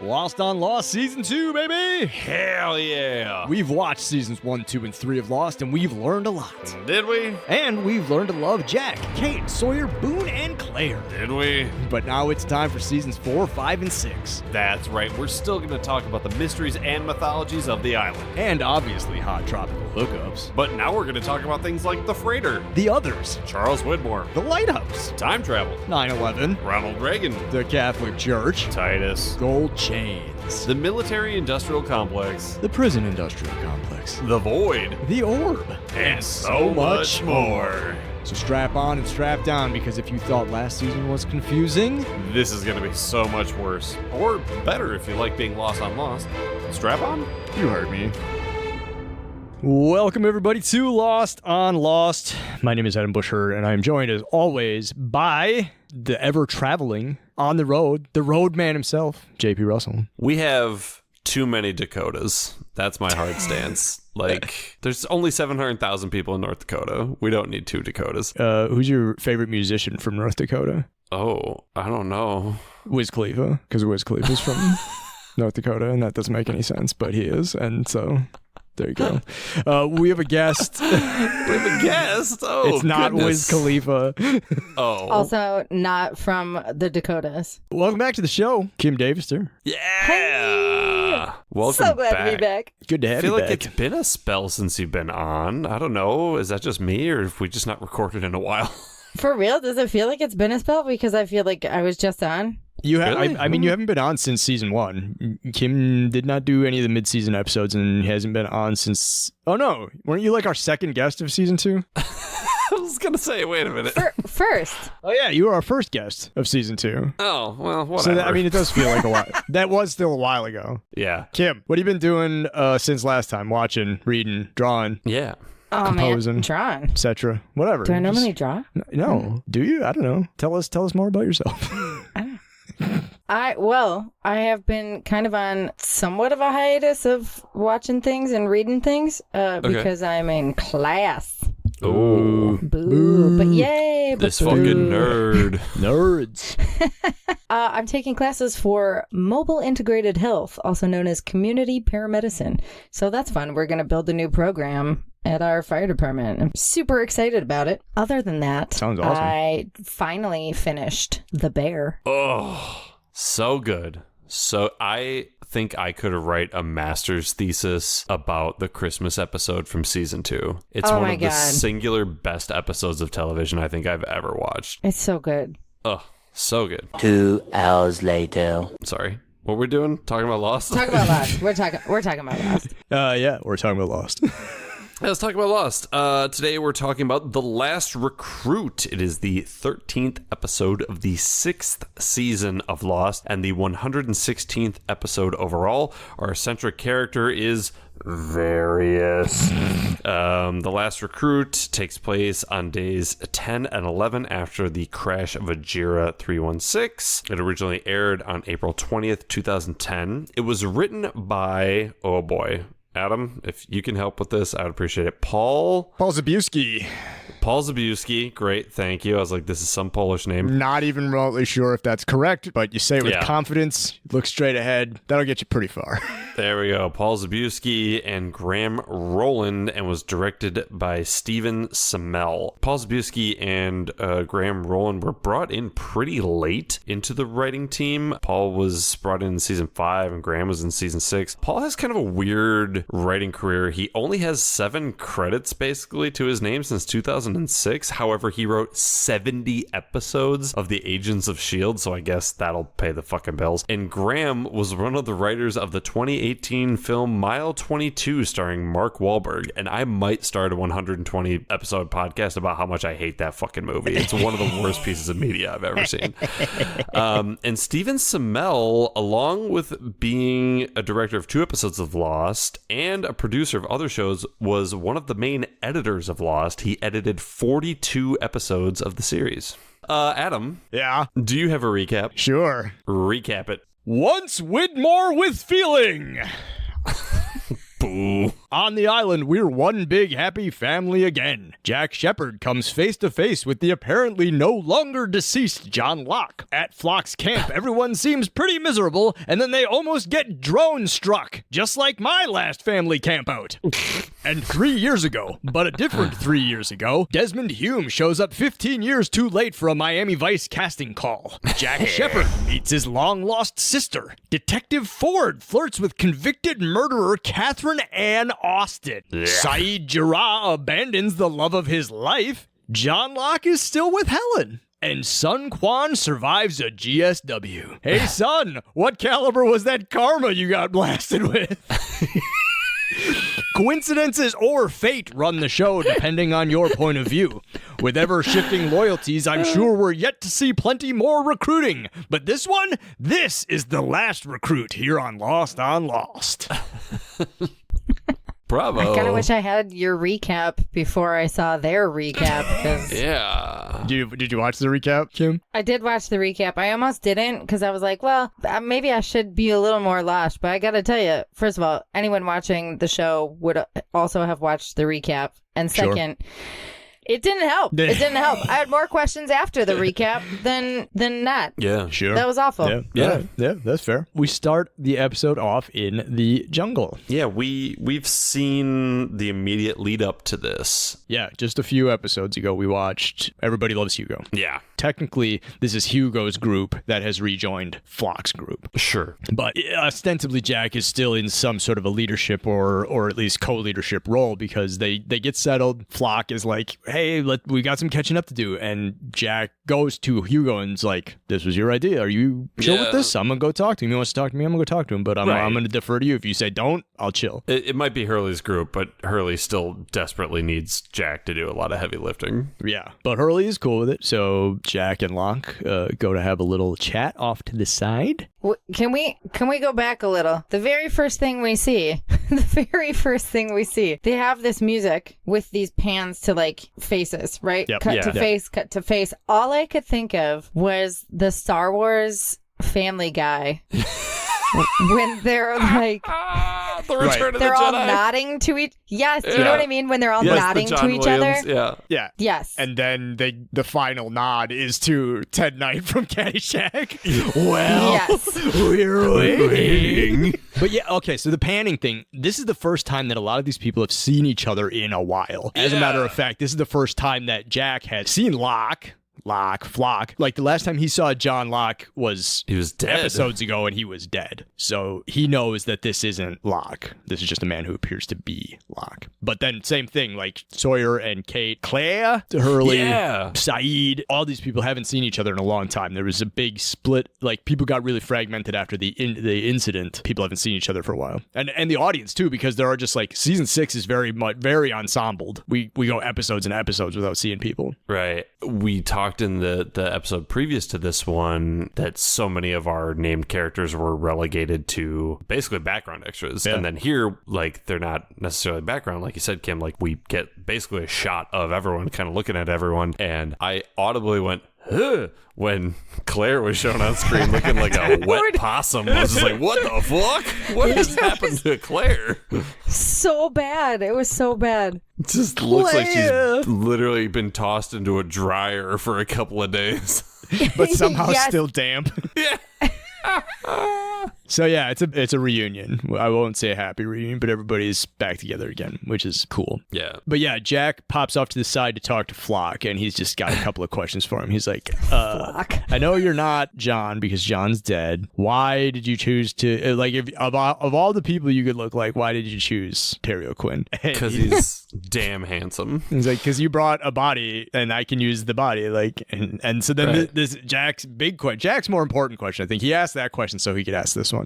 Lost on Lost Season 2, baby! Hell yeah! We've watched Seasons 1, 2, and 3 of Lost, and we've learned a lot. Did we? And we've learned to love Jack, Kate, Sawyer, Boone, and Claire. Did we? But now it's time for Seasons 4, 5, and 6. That's right, we're still going to talk about the mysteries and mythologies of the island. And obviously hot tropical hookups. But now we're going to talk about things like the freighter, The Others, Charles Widmore, The Lighthouse, time travel, 9/11, Ronald Reagan, the Catholic Church, Titus, Gold Chains, the military-industrial complex, the Prison Industrial Complex, the Void, the Orb, and so much more. So strap on and strap down, because if you thought last season was confusing, This is going to be so much worse. Or better if you like being lost on Lost. Strap on? you heard me. Welcome everybody to Lost on Lost. My name is Adam Busher, and I am joined as always by the ever-traveling, on the road man himself, JP Russell. We have too many Dakotas. That's my hard stance. Like, there's only 700,000 people in North Dakota. We don't need two Dakotas. Who's your favorite musician from North Dakota? Oh, I don't know. Wiz Khalifa, because Wiz Khalifa's from North Dakota, and that doesn't make any sense, but he is, and so there you go. We have a guest. We have a guest? Oh, It's not goodness. Wiz Khalifa. Oh. Also, not from the Dakotas. Welcome back to the show, Kim Davister. Yeah. Welcome So glad back. to be back. Good to have I feel you like back. it's been a spell since you've been on. I don't know. Is that just me, or have we just not recorded in a while? For real? Does it feel like it's been a spell? Because I feel like I was just on. You have, Really? I mean, you haven't been on since season 1. Kim did not do any of the mid-season episodes and hasn't been on since... Oh, no. Weren't you like our second guest of season 2? I was going to say, wait a minute. First. Oh, yeah. You were our first guest of season 2. Oh, well, whatever. So, I mean, it does feel like a while. That was still a while ago. Yeah. Kim, what have you been doing since last time? Watching, reading, drawing, Yeah. Oh, Composing. man. Drawing. etc. Whatever. Do I normally Just- draw? No. Do you? I don't know. Tell us more about yourself. I have been kind of on somewhat of a hiatus of watching things and reading things because I'm in class. Oh, Boo. But yay. But this fucking boo. nerd. Nerds. I'm taking classes for mobile integrated health, also known as community paramedicine. So that's fun. We're going to build a new program at our fire department. I'm super excited about it. Other than that, Sounds awesome. I finally finished The Bear. Oh, so good. So I think I could write a master's thesis about the Christmas episode from season 2. It's Oh one my of the God. singular best episodes of television I think I've ever watched. It's so good. Oh, so good. 2 hours later. Sorry. What we're doing? Talking about Lost? Talk about Lost. We're talking about Lost. Yeah, we're talking about Lost. Let's talk about Lost. Today we're talking about The Last Recruit. It is the 13th episode of the 6th season of Lost and the 116th episode overall. Our centric character is Various. The Last Recruit takes place on days 10 and 11 after the crash of Ajira 316. It originally aired on April 20th, 2010. It was written by, oh boy, Adam, if you can help with this, I would appreciate it. Paul Zabiewski. Great, thank you. I was like, this is some Polish name. Not even remotely sure if that's correct, but you say it with Yeah. confidence, look straight ahead. That'll get you pretty far. There we go. Paul Zabiewski and Graham Rowland, and was directed by Stephen Semel. Paul Zabiewski and Graham Rowland were brought in pretty late into the writing team. Paul was brought in season 5 and Graham was in season 6. Paul has kind of a weird writing career. He only has 7 credits basically to his name since 2006. However, he wrote 70 episodes of the Agents of S.H.I.E.L.D., so I guess that'll pay the fucking bills. And Graham was one of the writers of the 2018 film Mile 22 starring Mark Wahlberg, and I might start a 120 episode podcast about how much I hate that fucking movie. It's one of the worst pieces of media I've ever seen. And Stephen Semel, along with being a director of 2 episodes of Lost and a producer of other shows, was one of the main editors of Lost. He edited 42 episodes of the series. Adam, Yeah, do you have a recap? sure. Recap it. Once Widmore with feeling. Boo. On the island, we're one big happy family again. Jack Shepherd comes face to face with the apparently no longer deceased John Locke. At Flock's camp, everyone seems pretty miserable, and then they almost get drone struck, just like my last family campout. And 3 years ago, but a different 3 years ago, Desmond Hume shows up 15 years too late for a Miami Vice casting call. Jack Shepherd meets his long-lost sister. Detective Ford flirts with convicted murderer Catherine Ann Austin. Saeed Jarrah abandons the love of his life. John Locke is still with Helen. And Sun Quan survives a GSW. Hey, son, what caliber was that karma you got blasted with? Coincidences or fate run the show, depending on your point of view. With ever-shifting loyalties, I'm sure we're yet to see plenty more recruiting. But this is the last recruit here on Lost on Lost. Bravo. I kind of wish I had your recap before I saw their recap. Cause Yeah. Did you watch the recap, Kim? I did watch the recap. I almost didn't because I was like, well, maybe I should be a little more lost. But I got to tell you, first of all, anyone watching the show would also have watched the recap. And second, it didn't help. It didn't help. I had more questions after the recap than not. Yeah. Sure. That was awful. Yeah, that's fair. We start the episode off in the jungle. Yeah, we've seen the immediate lead up to this. Yeah, just a few episodes ago, we watched Everybody Loves Hugo. Yeah. Technically, this is Hugo's group that has rejoined Flock's group. Sure. But ostensibly, Jack is still in some sort of a leadership or at least co-leadership role because they get settled. Flock is like, hey, we got some catching up to do. And Jack goes to Hugo and's like, this was your idea. Are you chill with this? I'm going to go talk to him. He wants to talk to me. I'm going to go talk to him. But I'm going to defer to you. If you say don't, I'll chill. It might be Hurley's group, but Hurley still desperately needs Jack to do a lot of heavy lifting. Yeah. But Hurley is cool with it. So Jack and Locke go to have a little chat off to the side. Can we go back a little? The very first thing we see, they have this music with these pans to like faces, right? Yep. Cut to face. All I could think of was the Star Wars Family Guy. When they're like, the Return of the they're all Jedi. Nodding to each. Yes, you know what I mean? When they're all nodding to each Williams. other. Yeah. Yes. And then the final nod is to Ted Knight from Caddyshack. Well, Yes. we're waiting. But yeah, okay, so the panning thing, this is the first time that a lot of these people have seen each other in a while. As a matter of fact, this is the first time that Jack had seen Flock. Like the last time he saw John Locke he was dead episodes ago, and he was dead. So he knows that this isn't Locke. This is just a man who appears to be Locke. But then same thing, like Sawyer and Kate, Claire, Hurley, Saeed, all these people haven't seen each other in a long time. There was a big split. Like people got really fragmented after the incident. People haven't seen each other for a while, and the audience too, because there are just like season 6 is very ensembled. We go episodes and episodes without seeing people. Right. We talked in the episode previous to this one that so many of our named characters were relegated to basically background extras. And then here, like, they're not necessarily background. Like you said, Kim, like we get basically a shot of everyone kind of looking at everyone. And I audibly went, huh, when Claire was shown on screen looking like a wet possum. I was just like, what the fuck? What has happened to Claire? So bad. It was so bad. It just looks like she's literally been tossed into a dryer for a couple of days. But somehow Yes. still damp. Yeah. So yeah, it's a reunion. I won't say a happy reunion, but everybody's back together again, which is cool. Yeah. But yeah, Jack pops off to the side to talk to Flock, and he's just got a couple of questions for him. He's like, I know you're not John because John's dead. Why did you choose to, like, if of all the people you could look like, why did you choose Terry O'Quinn? Because he's damn handsome. He's like, because you brought a body and I can use the body. Like, and so then this Jack's big question, Jack's more important question, I think he asked that question so he could ask this one.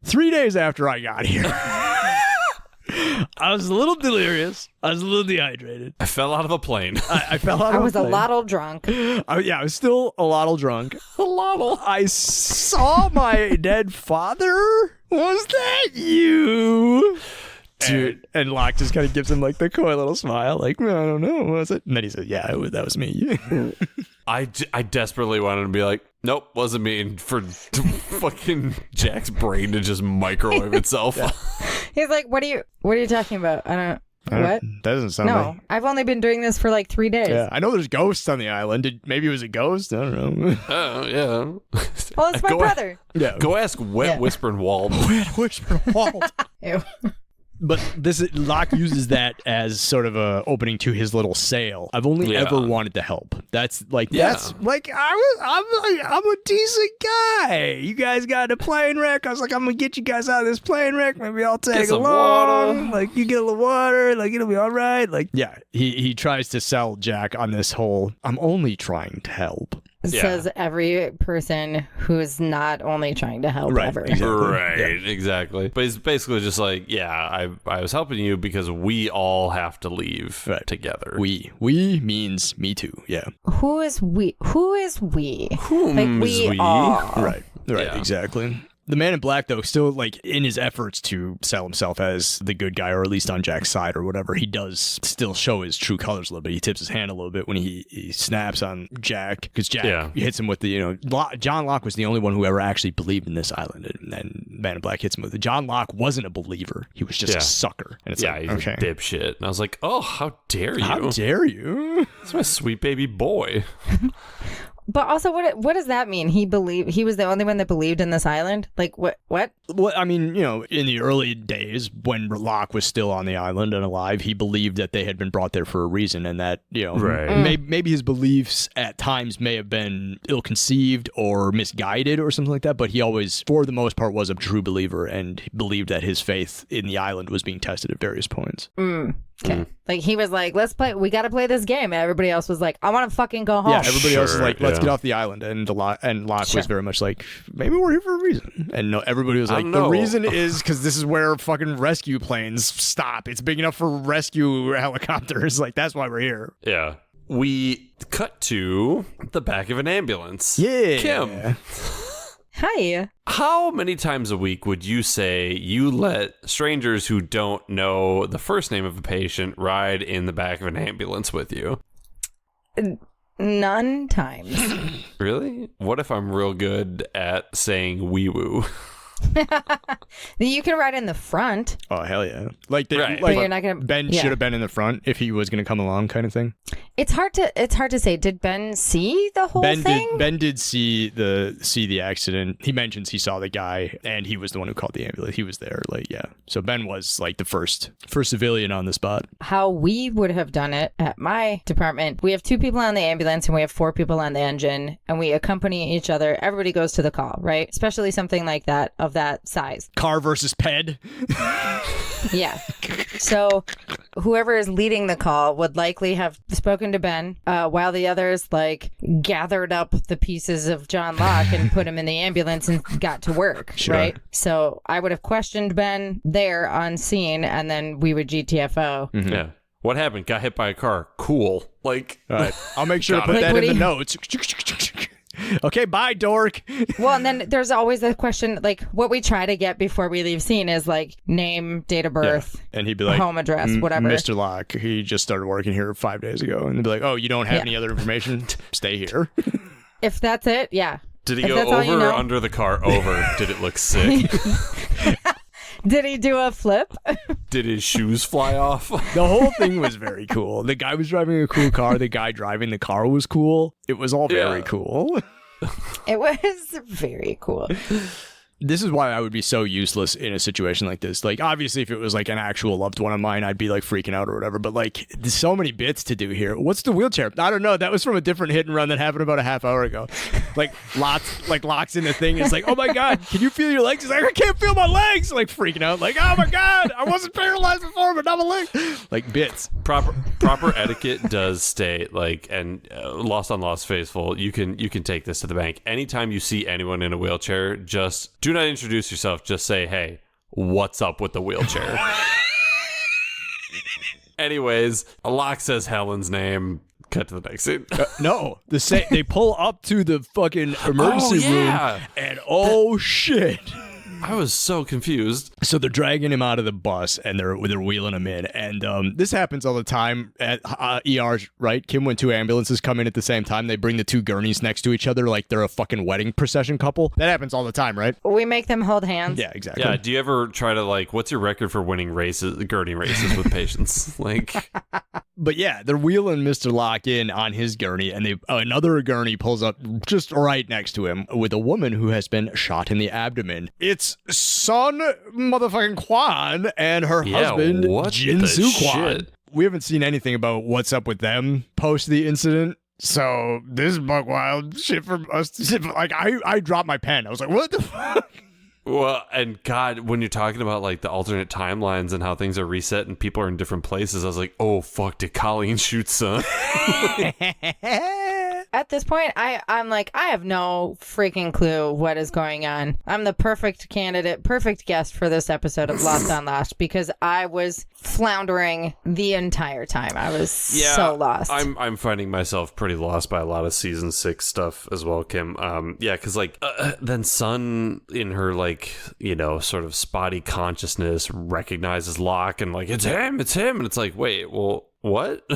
3 days after I got here, I was a little delirious. I was a little dehydrated. I fell out of a plane. I fell out of I was a a plane. lottle drunk. I was still a lottle drunk. A lottle. I saw my dead father. Was that you? Dude, and Locke just kind of gives him like the coy little smile, like, I don't know, was it? And then he said, yeah, that was me. I desperately wanted to be like, Nope, wasn't mean for fucking Jack's brain to just microwave itself. He's like, what are you talking about? I don't. What? That doesn't sound No, like... I've only been doing this for like 3 days. Yeah, I know there's ghosts on the island. Maybe it was a ghost? I don't know. Oh, yeah. Well, it's my brother. Yeah. Go ask Wet Whispering Wald. Wet Whispering Wald. Ew. But Locke uses that as sort of a opening to his little sail. I've only ever wanted to help. That's like I'm a decent guy. You guys got a plane wreck. I was like, I'm gonna get you guys out of this plane wreck. Maybe I'll tag along. Water. Like you get a little water. Like it'll be all right. Like yeah, he tries to sell Jack on this whole. I'm only trying to help. Says every person who's not only trying to help ever. Exactly. Exactly. But he's basically just like, I was helping you because we all have to leave together. We means me too. Yeah. Who is we? Whom like we all. Right. Exactly. The Man in Black, though, still, like, in his efforts to sell himself as the good guy, or at least on Jack's side or whatever, he does still show his true colors a little bit. He tips his hand a little bit when he snaps on Jack, because Jack hits him with the, John Locke was the only one who ever actually believed in this island, and then Man in Black hits him with it. John Locke wasn't a believer. He was just a sucker. And it's like, he's a dipshit. And I was like, oh, how dare you? How dare you? That's my sweet baby boy. But also, what does that mean? He was the only one that believed in this island? Like, what? Well, I mean, in the early days when Locke was still on the island and alive, he believed that they had been brought there for a reason, and that, maybe his beliefs at times may have been ill-conceived or misguided or something like that, but he always, for the most part, was a true believer and believed that his faith in the island was being tested at various points. Okay. Like, he was like, we got to play this game. And everybody else was like, I want to fucking go home. Yeah, everybody else was like, let's get off the island. And Locke was very much like, maybe we're here for a reason. And no, everybody was like, the reason is because this is where fucking rescue planes stop. It's big enough for rescue helicopters. Like, that's why we're here. Yeah. We cut to the back of an ambulance. Yeah. Kim. Hi. How many times a week would you say you let strangers who don't know the first name of a patient ride in the back of an ambulance with you? None times. Really? What if I'm real good at saying wee woo? You can ride in the front. Oh, hell yeah. Like, But you're not gonna, Ben should have been in the front if he was going to come along, kind of thing. It's hard to say. Did Ben see the whole thing? Ben did see the accident. He mentions he saw the guy, and he was the one who called the ambulance. He was there, So Ben was like the first civilian on the spot. How we would have done it at my department, we have 2 people on the ambulance and we have 4 people on the engine, and we accompany each other. Everybody goes to the call, right? Especially something like that of that size. Car versus ped. Yeah. So whoever is leading the call would likely have spoken to Ben while the others gathered up the pieces of John Locke and put him in the ambulance and got to work. Sure. Right. So I would have questioned Ben there on scene, and then we would GTFO. Mm-hmm. Yeah. What happened? Got hit by a car. Cool. All right. I'll make sure to put that in the notes. Okay, bye, dork. Well, and then there's always the question, what we try to get before we leave scene is name, date of birth, and he'd be like, home address, whatever. Mr. Locke, he just started working here 5 days ago, and they'd be like, oh, you don't have any other information? Stay here. If that's it, yeah. Did he go over or under the car? Over. Did it look sick? Did he do a flip? Did his shoes fly off? The whole thing was very cool. The guy was driving a cool car. The guy driving the car was cool. It was all very cool. It was very cool. This is why I would be so useless in a situation like this. Obviously, if it was an actual loved one of mine, I'd be freaking out or whatever. But there's so many bits to do here. What's the wheelchair? I don't know. That was from a different hit and run that happened about a half hour ago. Locke's in the thing. It's oh my God, can you feel your legs? He's I can't feel my legs. Freaking out. Oh my God, I wasn't paralyzed before, but now my leg. Bits. Proper etiquette does state and Lost on Lost faithful. You can take this to the bank. Anytime you see anyone in a wheelchair, just do not introduce yourself. Just say, hey, what's up with the wheelchair? Anyways, Locke says Helen's name. Cut to the next scene. No, they pull up to the fucking emergency room, and shit. I was so confused. So they're dragging him out of the bus and they're wheeling him in. And this happens all the time at ERs, right? Kim, when 2 ambulances come in at the same time, they bring the 2 gurneys next to each other like they're a fucking wedding procession couple. That happens all the time, right? We make them hold hands. Yeah, exactly. Yeah, do you ever try to, like, what's your record for winning gurney races with patients? Like... But yeah, they're wheeling Mr. Locke in on his gurney, and another gurney pulls up just right next to him with a woman who has been shot in the abdomen. It's Son motherfucking Kwan and her husband, Jin Soo Kwan. We haven't seen anything about what's up with them post the incident. So this is buck wild shit for us. Like, I dropped my pen. I was like, what the fuck? Well, and God, when you're talking about like the alternate timelines and how things are reset and people are in different places, I was like, oh fuck, did Colleen shoot Son? At this point, I'm like, I have no freaking clue what is going on. I'm the perfect candidate, perfect guest for this episode of Lost on Lost because I was floundering the entire time. I was so lost. I'm finding myself pretty lost by a lot of season 6 stuff as well, Kim. Yeah, because like then Sun in her like, you know, sort of spotty consciousness recognizes Locke and like it's him, and it's like, wait, well. What?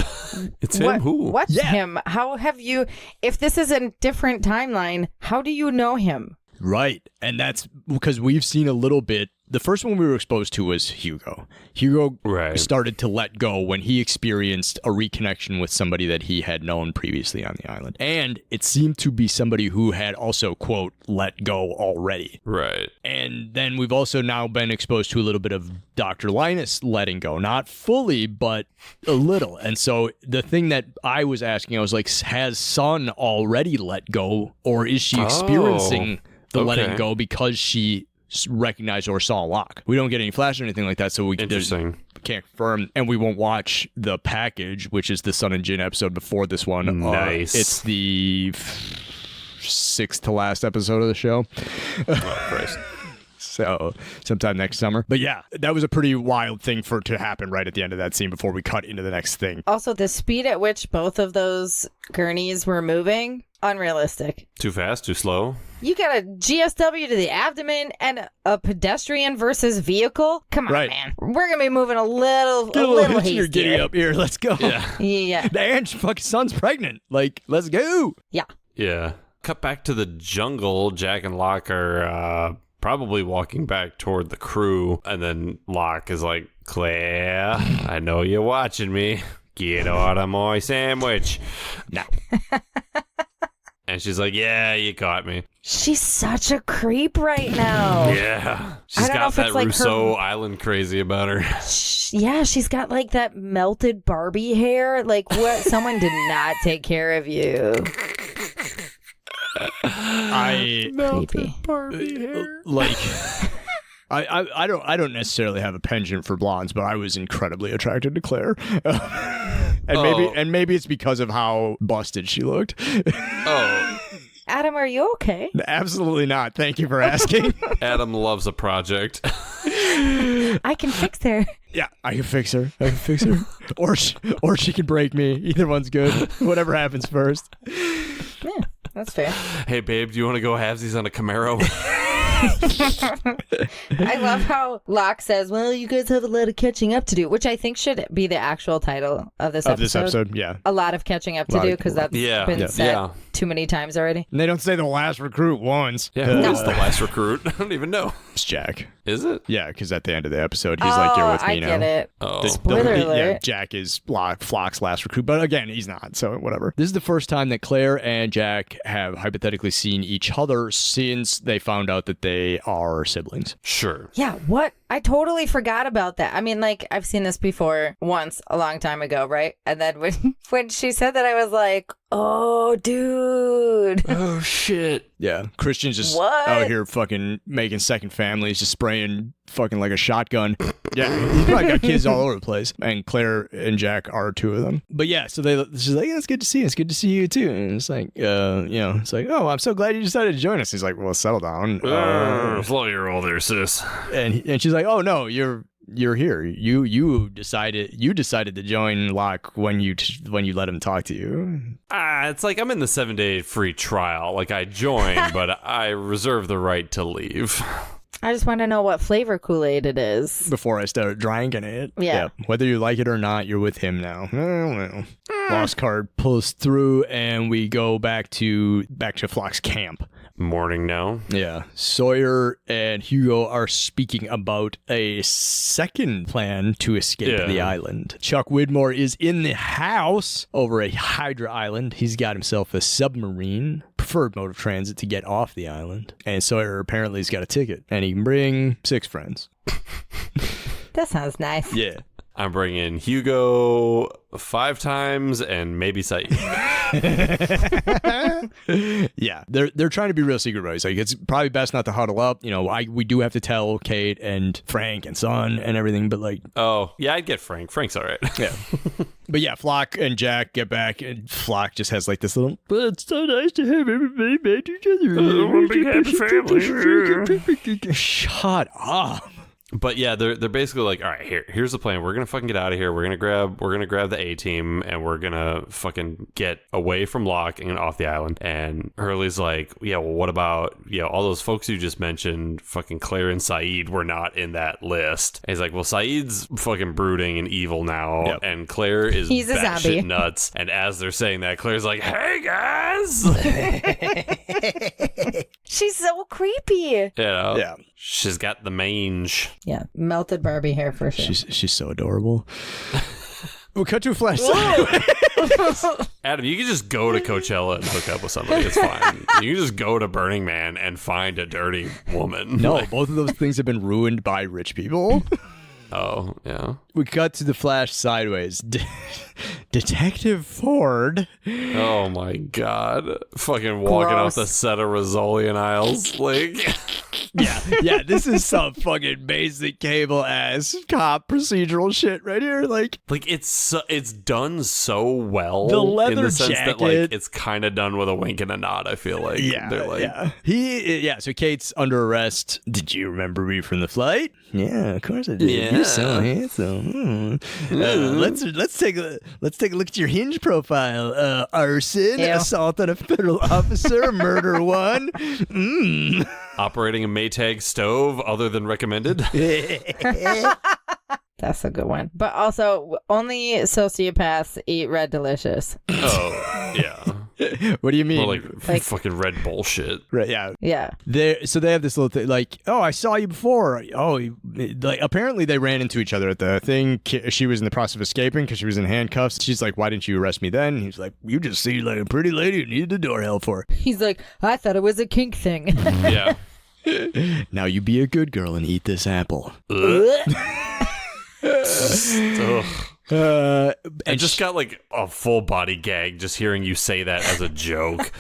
It's him? Who? What's him? How have you... If this is a different timeline, how do you know him? Right. And that's because we've seen a little bit. The first one we were exposed to was Hugo. Hugo started to let go when he experienced a reconnection with somebody that he had known previously on the island. And it seemed to be somebody who had also, quote, let go already. Right. And then we've also now been exposed to a little bit of Dr. Linus letting go. Not fully, but a little. And so the thing that I was asking, I was like, has Sun already let go? Or is she experiencing the letting go because she recognized or saw Locke? We don't get any flash or anything like that, so we can't confirm, and we won't watch the package, which is the Sun and Jin episode before this one. Nice. It's the 6th to last episode of the show. Oh, Christ. So sometime next summer. But yeah, that was a pretty wild thing to happen right at the end of that scene before we cut into the next thing. Also, the speed at which both of those gurneys were moving, unrealistic. Too fast, too slow. You got a GSW to the abdomen and a pedestrian versus vehicle? Come on, man. We're going to be moving a little hastier. You're giddy up here. Let's go. Yeah. And fucking Son's pregnant. Like, let's go. Yeah. Cut back to the jungle. Jack and Locke are probably walking back toward the crew. And then Locke is like, Claire, I know you're watching me. Get out of my sandwich. No. And she's like, yeah, you caught me. She's such a creep right now. Yeah. She's got that like Rousseau Island crazy about her. Yeah, she's got like that melted Barbie hair. Like, what? Someone did not take care of you. Melted Barbie hair. Like... I don't necessarily have a penchant for blondes, but I was incredibly attracted to Claire. And maybe it's because of how busted she looked. Adam, are you okay? Absolutely not. Thank you for asking. Adam loves a project. I can fix her. Yeah, I can fix her. Or she can break me. Either one's good. Whatever happens first. Yeah, that's fair. Hey, babe, do you want to go halvesies on a Camaro? I love how Locke says, well, you guys have a lot of catching up to do, which I think should be the actual title of this episode. Yeah. A lot of catching up to do, because that's been said too many times already. And they don't say the last recruit once. Yeah, who is the last recruit? I don't even know. It's Jack. Is it? Yeah, because at the end of the episode, he's like, you're with me now. I get it. Spoiler alert. Yeah, Jack is Flock's last recruit, but again, he's not, so whatever. This is the first time that Claire and Jack have hypothetically seen each other since they found out that they are siblings. Sure. Yeah, what? I totally forgot about that. I mean, like, I've seen this before once a long time ago, right? And then when she said that, I was like, oh, dude. Oh, shit. Yeah. Christian's just out here fucking making second families, just spraying fucking like a shotgun. Yeah. He's probably got kids all over the place. And Claire and Jack are 2 of them. But yeah, so she's like, yeah, it's good to see you. It's good to see you too. And it's like, it's like, oh, I'm so glad you decided to join us. He's like, well, settle down. Slow your roll there, sis. And she's like, oh, no, you're here. You decided to join Locke when you let him talk to you. It's like I'm in the 7-day free trial. Like I joined, but I reserve the right to leave. I just want to know what flavor Kool-Aid it is. Before I start drinking it. Yeah. Whether you like it or not, you're with him now. Well. Lost card pulls through, and we go back to Flock's camp. Morning now. Yeah. Sawyer and Hugo are speaking about a second plan to escape the island. Chuck Widmore is in the house over at Hydra Island. He's got himself a submarine, preferred mode of transit to get off the island. And Sawyer apparently has got a ticket, and he can bring 6 friends. That sounds nice. Yeah. I'm bringing Hugo 5 times and maybe Saeed. Yeah, they're trying to be real secret buddies. Like, it's probably best not to huddle up. You know, we do have to tell Kate and Frank and Son and everything, but like... Oh, yeah, I'd get Frank. Frank's all right. Yeah. But yeah, Flock and Jack get back, and Flock just has like this little... But it's so nice to have everybody back together. One big happy family. Shut up. But yeah, they're basically like, all right, here's the plan. We're gonna fucking get out of here. We're gonna grab the A team, and we're gonna fucking get away from Locke and off the island. And Hurley's like, yeah, well, what about all those folks you just mentioned? Fucking Claire and Saeed were not in that list. And he's like, well, Saeed's fucking brooding and evil now, and Claire is He's a zombie. batshit nuts. And as they're saying that, Claire's like, hey guys, She's so creepy. yeah, she's got the mange. Yeah, melted Barbie hair for sure. She's so adorable. We'll cut to a flash. Adam, you can just go to Coachella and hook up with somebody. It's fine. You can just go to Burning Man and find a dirty woman. No, both of those things have been ruined by rich people. Oh, yeah. We cut to the flash sideways. Detective Ford. Oh, my God. Fucking walking off the set of Rizzoli and Isles. Like... Yeah, this is some fucking basic cable ass cop procedural shit right here. Like it's done so well. The leather in the sense jacket. that like it's kind of done with a wink and a nod. I feel like they're like, So Kate's under arrest. Did you remember me from the flight? Yeah, of course I did. Yeah. You're so handsome. Let's take a look at your Hinge profile. Arson, assault on a federal officer, murder 1. Operating a Maytag stove other than recommended. That's a good one. But also, only sociopaths eat Red Delicious. Oh, yeah. What do you mean? Well, like fucking red bullshit. Right, yeah. Yeah. So they have this little thing, like, oh, I saw you before. Oh, like, apparently they ran into each other at the thing. She was in the process of escaping because she was in handcuffs. She's like, why didn't you arrest me then? He's like, you just see like a pretty lady who needed the door held for. He's like, I thought it was a kink thing. Yeah. Now you be a good girl and eat this apple. I just got like a full body gag just hearing you say that as a joke.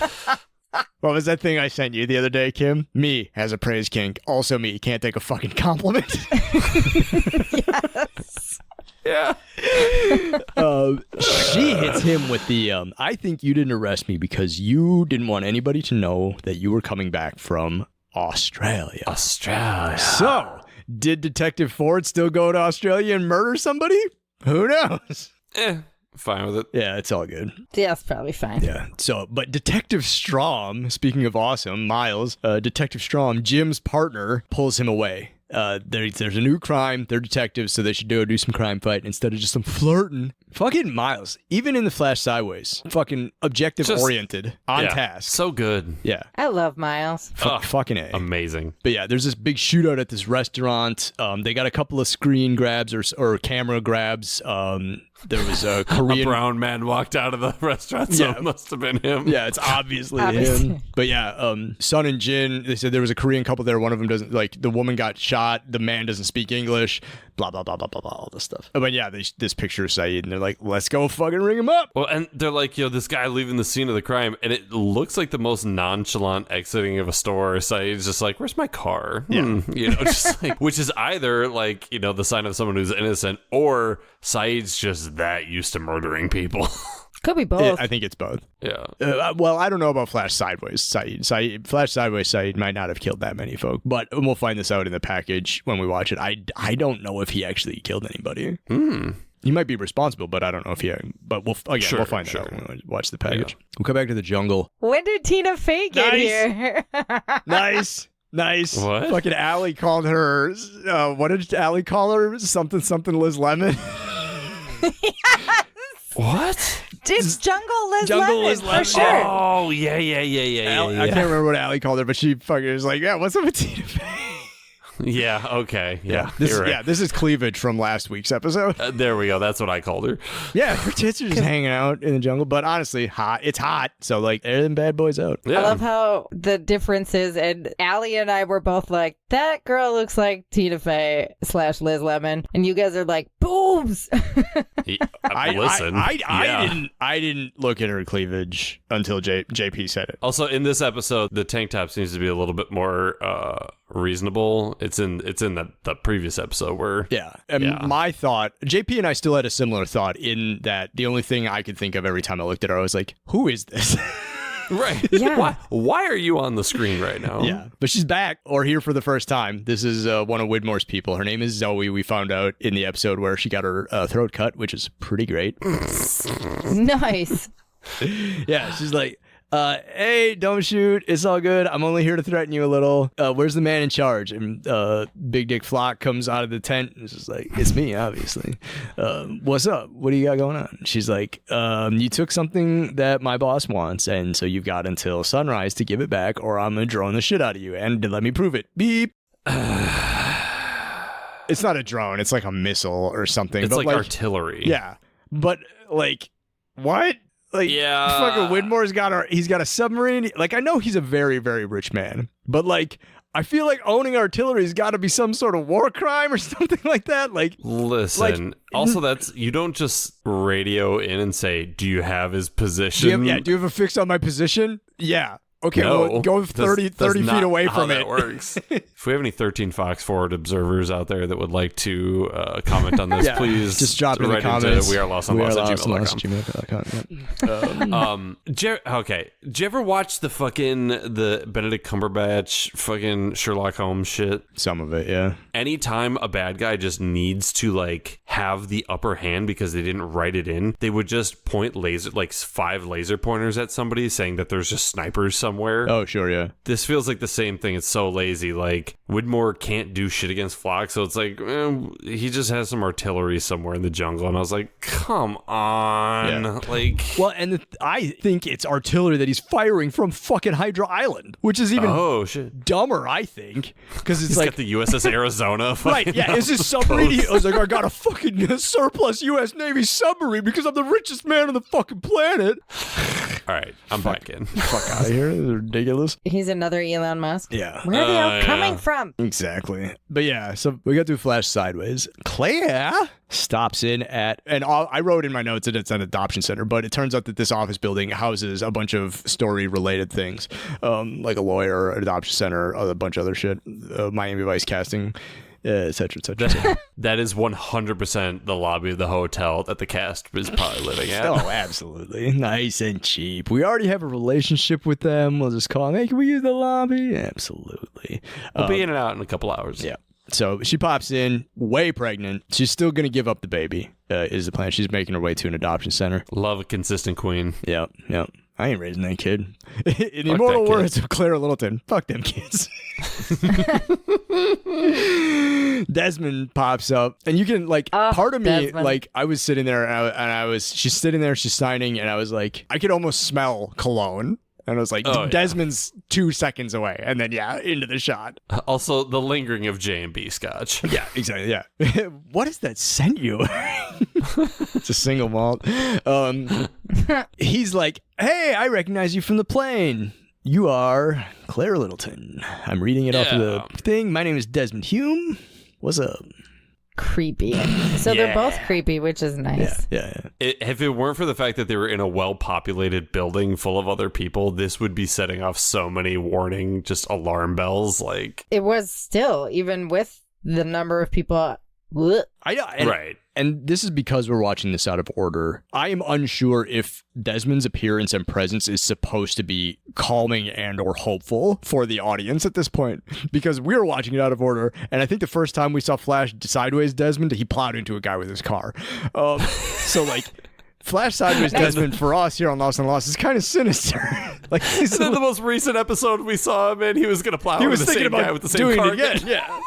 What was that thing I sent you the other day, Kim? Me has a praise kink. Also me can't take a fucking compliment. Yes. Yeah. She hits him with the, I think you didn't arrest me because you didn't want anybody to know that you were coming back from Australia. So, did Detective Ford still go to Australia and murder somebody? Who knows? Fine with it. Yeah, it's all good. Yeah, that's probably fine. Yeah. So, but Detective Strom, speaking of awesome, Miles, Detective Strom, Jim's partner, pulls him away. There's a new crime. They're detectives, so they should do some crime fight instead of just some flirting. Fucking Miles, even in the Flash Sideways, fucking objective oriented, on task. So good. Yeah. I love Miles. Fucking A. Amazing. But yeah, there's this big shootout at this restaurant. They got a couple of screen grabs or camera grabs. There was a Korean... A brown man walked out of the restaurant, so it must have been him. Yeah, it's obviously him. But yeah, Sun and Jin, they said there was a Korean couple there. One of them doesn't, like, the woman got shot. The man doesn't speak English. Blah, blah, blah, blah, blah, blah, all this stuff. But yeah, this picture of Saeed, and they're like, let's go fucking ring him up. Well, and they're like, this guy leaving the scene of the crime, and it looks like the most nonchalant exiting of a store. Saeed's just like, where's my car? Yeah. Just like, which is either like, the sign of someone who's innocent, or Saeed's just that used to murdering people. Could be both. I think it's both. Yeah. Well, I don't know about Flash Sideways Saeed. Flash Sideways Saeed might not have killed that many folk, but we'll find this out in the package when we watch it. I don't know if he actually killed anybody. He might be responsible, but I don't know if he... But we'll find that out when we watch the package. Yeah. We'll come back to the jungle. When did Tina Fey get here? Nice. Nice. What? Fucking Allie called her, what did Allie call her? Something Liz Lemon. What? It's Jungle Liz Jungle Lemon, Liz Lemon. for sure. Oh, yeah. I can't remember what Allie called her, but she fucking was like, yeah, what's up with Tina Fey? Yeah, okay. Yeah, This, you're right. yeah, this is cleavage from last week's episode. There we go. That's what I called her. Yeah, her tits are just hanging out in the jungle, but honestly, hot. It's hot, so like, they're them bad boys out. Yeah. I love how the difference is, and Allie and I were both like, that girl looks like Tina Fey / Liz Lemon, and you guys are like, boobs. Listen. I didn't look at her cleavage until JP said it. Also, in this episode, the tank top seems to be a little bit more reasonable. It's in the previous episode where My thought, JP and I still had a similar thought in that the only thing I could think of every time I looked at her, I was like, who is this? right. Yeah. Why are you on the screen right now? Yeah, but she's back or here for the first time. This is one of Widmore's people. Her name is Zoe. We found out in the episode where she got her throat cut, which is pretty great. Nice. Yeah, she's like, hey, don't shoot. It's all good. I'm only here to threaten you a little. Where's the man in charge? And Big Dick Flock comes out of the tent and is just like, it's me, obviously. What's up? What do you got going on? She's like, you took something that my boss wants, and so you've got until sunrise to give it back, or I'm going to drone the shit out of you. And let me prove it. Beep. It's not a drone. It's like a missile or something. It's but like artillery. Yeah. But, like, what? Like, Yeah. fucking Widmore's he's got a submarine. Like, I know he's a very, very rich man, but like, I feel like owning artillery's got to be some sort of war crime or something like that. Like, listen. Also, you don't just radio in and say, "Do you have his do position?" you have a fix on my position? Yeah. Okay, No, well, go 30 feet away from how it. That works. If we have any 13 Fox Forward observers out there that would like to comment on this, Yeah, please just drop it in the write comments. into wearelostandlost@gmail.com. Okay. Did you ever watch the Benedict Cumberbatch fucking Sherlock Holmes shit? Some of it, yeah. Anytime a bad guy just needs to like have the upper hand because they didn't write it in, they would just point 5 laser pointers at somebody saying that there's just snipers somewhere. Oh, sure, yeah. This feels like the same thing. It's so lazy. Like, Widmore can't do shit against Flock, so it's like, he just has some artillery somewhere in the jungle. And I was like, come on. Yeah. Like, Well, and I think it's artillery that he's firing from fucking Hydra Island, which is even oh, shit. dumber, I think, because it's He's like got the USS Arizona. right, yeah. Is this submarine? I was like, I got a fucking surplus U.S. Navy submarine because I'm the richest man on the fucking planet. All right, I'm back in. Fuck out of here! This is ridiculous. He's another Elon Musk. Yeah, Where are they all yeah. coming from? exactly. But yeah, so we got to flash sideways. Claire stops in at, and I wrote in my notes that it's an adoption center, but it turns out that this office building houses a bunch of story-related things, like a lawyer, an adoption center, a bunch of other shit, Miami Vice casting. Et cetera, et cetera, et cetera. That is 100% the lobby of the hotel that the cast is probably living at. Oh, absolutely. Nice and cheap. We already have a relationship with them. We'll just call them, hey, can we use the lobby? Absolutely. We'll be in and out in a couple hours. Yeah. So she pops in, way pregnant. She's still going to give up the baby, is the plan. She's making her way to an adoption center. Love a consistent queen. Yep. I ain't raising that kid. In Fuck immortal that kid. words of Clara Littleton, fuck them kids. Desmond pops up, and you can part of me, Desmond. I was sitting there, and she's sitting there, she's signing, and I was like, I could almost smell cologne. And I was like, Oh, yeah. Desmond's 2 seconds away. And then, into the shot. Also, the lingering of J&B Scotch. Yeah, exactly. Yeah. What is that scent you? It's a single malt. He's like, hey, I recognize you from the plane. You are Claire Littleton. I'm reading it off of the thing. My name is Desmond Hume. What's up? Creepy. So they're both creepy, which is nice. Yeah. If it weren't for the fact that they were in a well-populated building full of other people, this would be setting off so many warning, just alarm bells. Like, It was still, even with the number of people. Blech. right. And this is because we're watching this out of order. I am unsure if Desmond's appearance and presence is supposed to be calming and or hopeful for the audience at this point, because we were watching it out of order. And I think the first time we saw Flash sideways Desmond, he plowed into a guy with his car. So Flash Sideways Desmond for us here on Lost and Lost is kind of sinister. Like he's in the most recent episode we saw him in, he was gonna plow. He was thinking about guy with the same doing car it again. Yeah.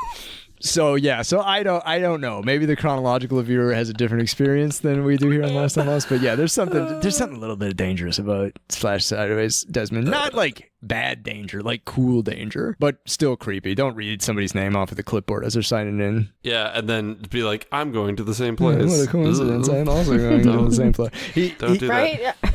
So I don't know. Maybe the chronological viewer has a different experience than we do here on Lost and Lost. But yeah, there's something a little bit dangerous about Flash Sideways Desmond. Not like bad danger, like cool danger, but still creepy. Don't read somebody's name off of the clipboard as they're signing in. Yeah, and then be like, I'm going to the same place. What a coincidence! I'm also going to the same place. Don't do right? that.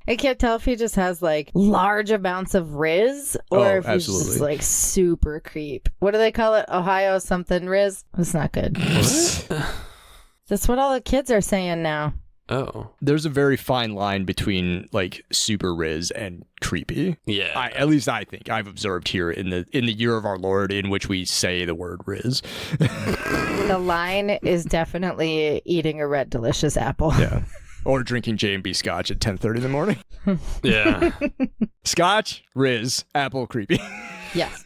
I can't tell if he just has like large amounts of Riz or if he's just like super creep. What do they call it? Ohio something Riz? That's not good. What? That's what all the kids are saying now. Oh. There's a very fine line between like super Riz and creepy. Yeah. At least I think I've observed here in the year of our Lord in which we say the word Riz. The line is definitely eating a red delicious apple. Yeah. Or drinking J&B Scotch at 10:30 in the morning. Yeah. Scotch, Riz, apple, creepy. Yes.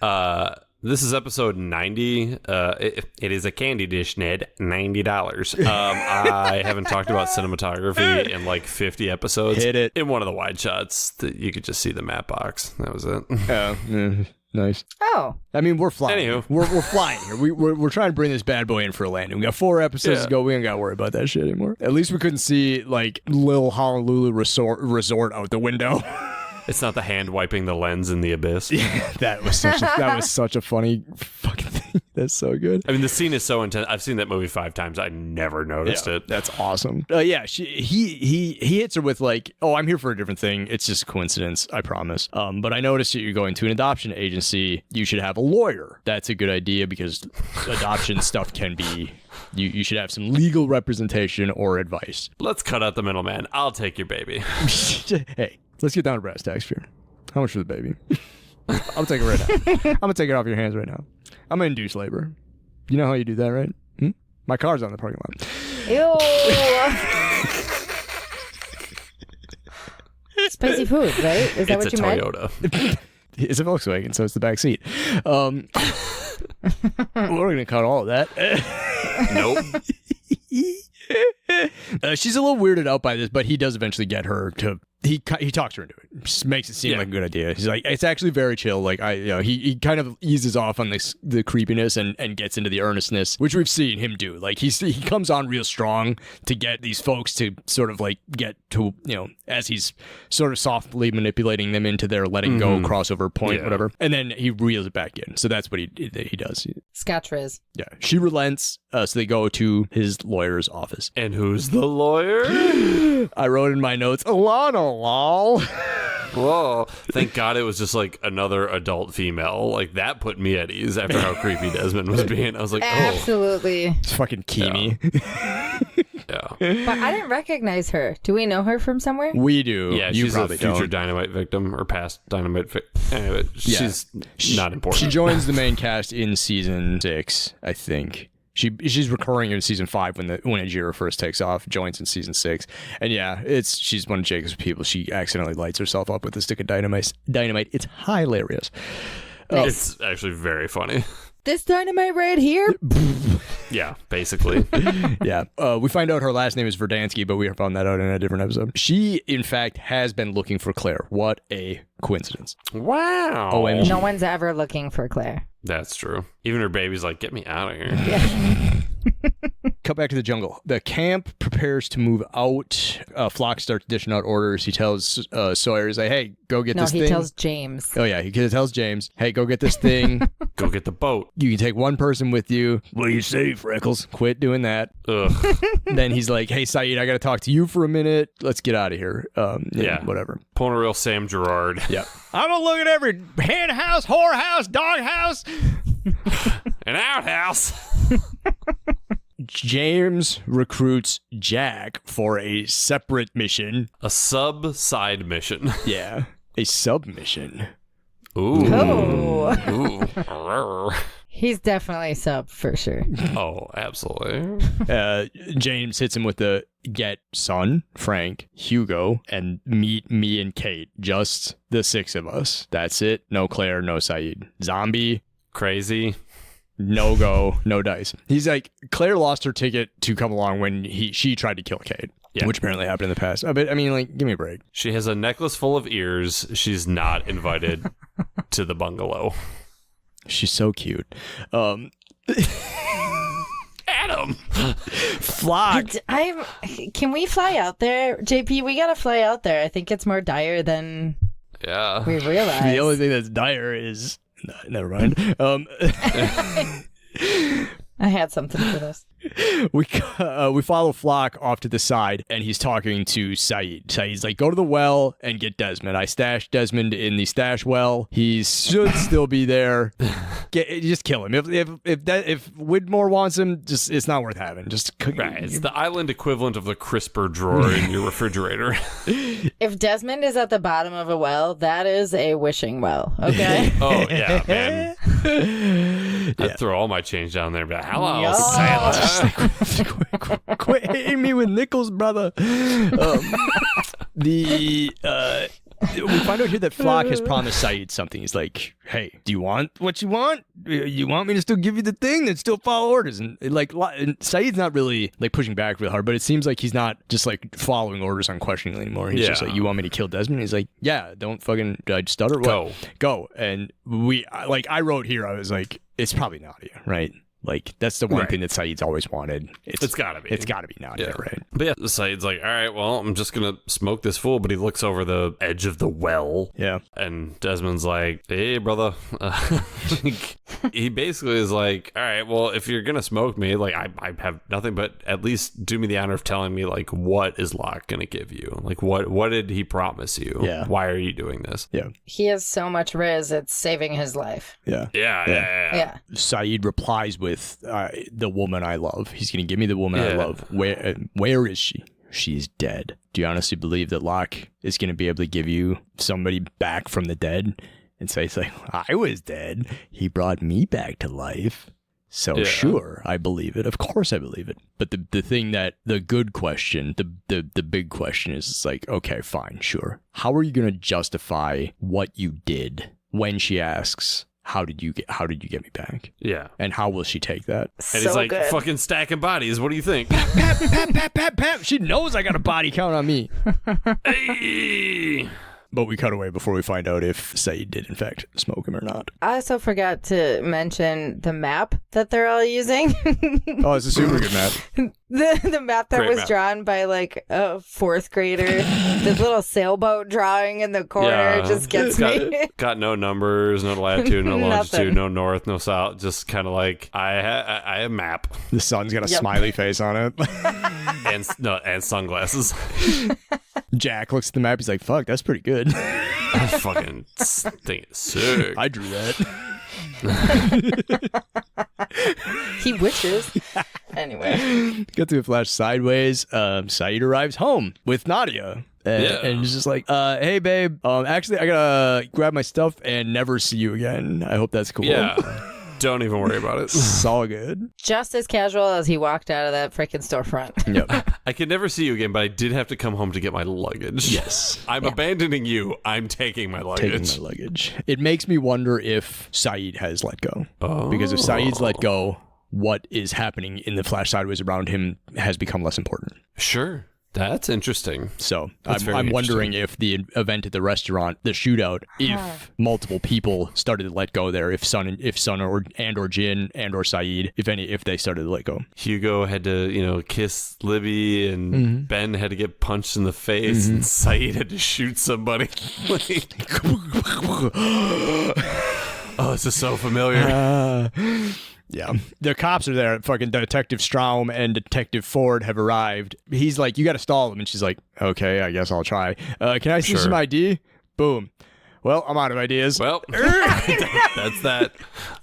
This is episode 90. It is a candy dish, Ned. $90. I haven't talked about cinematography in like 50 episodes. Hit it. In one of the wide shots, you could just see the map box. That was it. Oh, nice. Oh. I mean, we're flying. Anywho. We're flying here. We're trying to bring this bad boy in for a landing. We got 4 episodes to go. We ain't got to worry about that shit anymore. At least we couldn't see like Lil Honolulu Resort out the window. It's not the hand wiping the lens in the abyss. Yeah, that was such a funny fucking thing. That's so good. I mean, the scene is so intense. I've seen that movie 5 times. I never noticed it. That's awesome. Yeah, he hits her with like, oh, I'm here for a different thing. It's just a coincidence, I promise. But I noticed that you're going to an adoption agency. You should have a lawyer. That's a good idea because adoption stuff can be. You should have some legal representation or advice. Let's cut out the middleman. I'll take your baby. Hey, let's get down to brass tacks here. How much for the baby? I'll take it right now. I'm going to take it off your hands right now. I'm going to induce labor. You know how you do that, right? My car's on the parking lot. Ew. Spicy food, right? Is that what you meant? It's a Toyota. It's a Volkswagen, so it's the back seat. We're going to cut all of that. Nope. She's a little weirded out by this, but he does eventually get her to. He talks her into it. Just makes it seem like a good idea. He's like, it's actually very chill. Like he kind of eases off on the creepiness and gets into the earnestness, which we've seen him do. Like he comes on real strong to get these folks to sort of like get to as he's sort of softly manipulating them into their letting go crossover point, whatever, and then he reels it back in. So that's what he does. Scotch Riz. Yeah, she relents. So they go to his lawyer's office. And who's the lawyer? I wrote in my notes, Alana, lol. Whoa. Thank God it was just like another adult female. Like that put me at ease after how creepy Desmond was being. I was like, absolutely. It's fucking Kimi. Yeah. But I didn't recognize her. Do we know her from somewhere? We do. Yeah, you she's probably a future don't. Dynamite victim or past Dynamite victim. Anyway, she's not important. She joins the main cast in season 6, I think. She's recurring in season 5 when Ajira first takes off, joins in season 6. And yeah, she's one of Jacob's people. She accidentally lights herself up with a stick of dynamite. It's hilarious. It's actually very funny. This dynamite right here? Yeah, basically. Yeah. We find out her last name is Verdansky, but we found that out in a different episode. She, in fact, has been looking for Claire. What a coincidence. Wow. OMG. No one's ever looking for Claire. That's true. Even her baby's like, get me out of here. Yeah. Cut back to the jungle. The camp prepares to move out. Flock starts dishing out orders. He tells Sawyer, he's like, hey, go get this thing. No, he tells James. Oh, yeah. He tells James, hey, go get this thing. Go get the boat. You can take one person with you. What do you say, Freckles? Quit doing that. Ugh. Then he's like, hey, Saeed, I got to talk to you for a minute. Let's get out of here. Yeah. Whatever. Pulling a real Sam Gerard. Yeah. I'm going to look at every hen house, whore house, dog house. An outhouse. James recruits Jack for a separate mission. A side mission. Yeah. A submission. Ooh. Oh. Ooh. He's definitely sub for sure. Oh, absolutely. James hits him with the get son, Frank, Hugo, and meet me and Kate. Just the 6 of us. That's it. No Claire, no Saeed. Zombie. Crazy. No go, no dice. He's like, Claire lost her ticket to come along when she tried to kill Kate. Yeah. Which apparently happened in the past. But I mean, like, give me a break. She has a necklace full of ears. She's not invited to the bungalow. She's so cute. Adam! Flock. Can we fly out there? JP, we gotta fly out there. I think it's more dire than Yeah. we realize. The only thing that's dire is... never mind. I had something for this. We follow Flock off to the side, and he's talking to Saeed. Saeed's like, go to the well and get Desmond. I stashed Desmond in the stash well. He should still be there. Just kill him. If Widmore wants him, just it's not worth having. Just Right. It's the island equivalent of the crisper drawer in your refrigerator. If Desmond is at the bottom of a well, that is a wishing well. Okay. Oh, yeah, man. I'd throw all my change down there and be like, hello, Yo. sailor. Quit hitting me with nickels, brother. We find out here that Flock has promised Saeed something. He's like, hey, do you want what you want? You want me to still give you the thing and still follow orders? And and Saeed's not really like pushing back real hard, but it seems like he's not just like following orders unquestioningly anymore. He's just like, you want me to kill Desmond? He's like, yeah, don't fucking stutter. What? Go. And I wrote here, I was like, it's probably Nadia, right? Like, that's the one thing that Saeed's always wanted. It's gotta be. It's gotta be Nadia, right? But yeah, Saeed's like, all right, well, I'm just gonna smoke this fool. But he looks over the edge of the well. Yeah. And Desmond's like, hey, brother. He basically is like, all right, well, if you're gonna smoke me, like, I have nothing, but at least do me the honor of telling me, like, what is Locke gonna give you? Like, what did he promise you? Yeah. Why are you doing this? Yeah. He has so much riz, it's saving his life. Yeah. Yeah. Saeed replies with the woman I love. He's gonna give me the woman I love. Where is she? She's dead. Do you honestly believe that Locke is gonna be able to give you somebody back from the dead? And so he's like, I was dead. He brought me back to life. So sure, I believe it. Of course I believe it. But the thing that the good question, the big question is, it's like, okay, fine, sure. How are you gonna justify what you did when she asks, How did you get me back? Yeah. And how will she take that? And he's like, good. Fucking stacking bodies. What do you think? Pat. She knows I got a body count on me. Hey. But we cut away before we find out if Saeed did, in fact, smoke him or not. I also forgot to mention the map that they're all using. Oh, it's a super good map. The map that was drawn by like a fourth grader. This little sailboat drawing in the corner just gets me. Got no numbers, no latitude, no longitude, no north, no south. Just kind of like, I have a map. The sun's got a smiley face on it. and sunglasses. Jack looks at the map. He's like, fuck, that's pretty good. I fucking think it's sick. I drew that. He wishes. Anyway. Got to a flash sideways. Saeed arrives home with Nadia. And he's just like, hey, babe, actually, I gotta grab my stuff and never see you again. I hope that's cool. Yeah. Don't even worry about it. It's all good. Just as casual as he walked out of that freaking storefront. Yep. I could never see you again, but I did have to come home to get my luggage. Yes. I'm abandoning you. I'm taking my luggage. It makes me wonder if Saeed has let go. Oh. Because if Saeed's let go, what is happening in the flash sideways around him has become less important. Sure. That's interesting. So I'm wondering if the event at the restaurant, the shootout, if multiple people started to let go there, if Sun or Jin and or Saeed, if they started to let go. Hugo had to, kiss Libby, and Ben had to get punched in the face, and Saeed had to shoot somebody. Oh, this is so familiar. Yeah. The cops are there. Fucking Detective Straum and Detective Ford have arrived. He's like, you got to stall him. And she's like, okay, I guess I'll try. Can I see some ID? Boom. Well, I'm out of ideas. Well, that's that.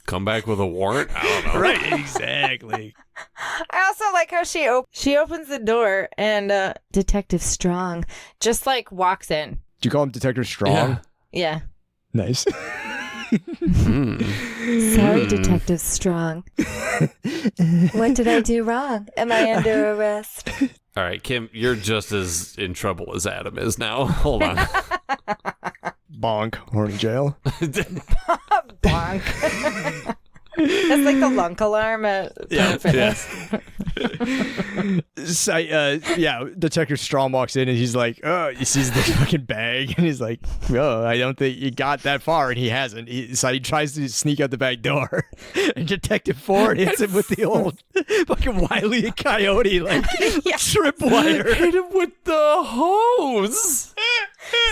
Come back with a warrant? I don't know. Right, exactly. I also like how she opens the door and Detective Strong just like walks in. Do you call him Detective Strong? Yeah. Nice. Sorry, Detective Strong. What did I do wrong? Am I under arrest? All right, Kim, you're just as in trouble as Adam is now. Hold on. Bonk. Horny jail. Bonk. That's like the lunk alarm at Fitness. So, yeah, Detective Strong walks in and he's like, oh, he sees the fucking bag and he's like, oh, I don't think you got that far, and he hasn't. So he tries to sneak out the back door, and Detective Ford hits him with the old fucking Wile E. Coyote like tripwire. Hit him with the hose.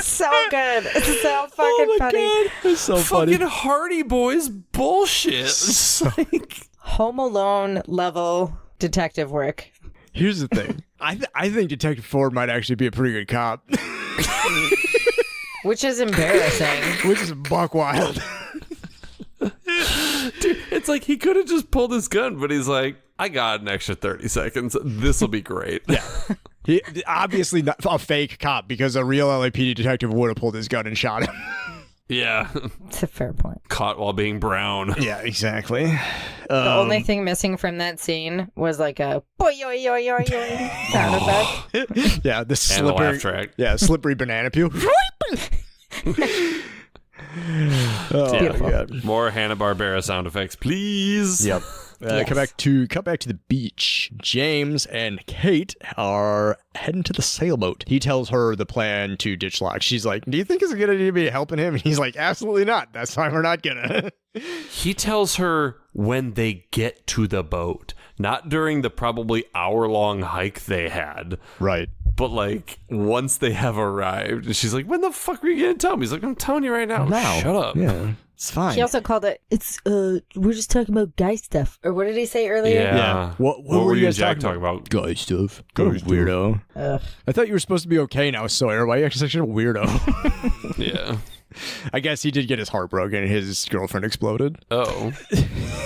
So good. It's so fucking funny. God. It's so funny. Fucking Hardy Boys bullshit. It's like Home Alone level detective work. Here's the thing. I think Detective Ford might actually be a pretty good cop. Which is embarrassing. Which is buck wild. dude, it's like he could have just pulled his gun, but he's like, I got an extra 30 seconds. This will be great. Yeah. He obviously not a fake cop, because a real LAPD detective would have pulled his gun and shot him. Yeah. It's a fair point. Caught while being brown. Yeah, exactly. The only thing missing from that scene was like a boy yo yo yo yo sound effect. Yeah, the And the slippery laugh track. Yeah, slippery banana peel. Oh, Yeah. my God. More Hanna-Barbera sound effects, please. Yep. Yes. Cut back to the beach. James and Kate are heading to the sailboat. He tells her the plan to ditch Locke. She's like, do you think it's a good idea to be helping him? And he's like, absolutely not. That's why we're not gonna. He tells her when they get to the boat, not during the probably hour-long hike they had. Right. But like once they have arrived, and she's like, when the fuck are you gonna tell me? He's like, I'm telling you right now. Shut up. Yeah. It's fine. He also called it, we're just talking about guy stuff. Or what did he say earlier? Yeah. What were you you and guys Jack talking talking about? Guy stuff. Weirdo. Ugh. I thought you were supposed to be okay now, Sawyer. Why are you acting such a weirdo? Yeah. I guess he did get his heart broken and his girlfriend exploded. Oh.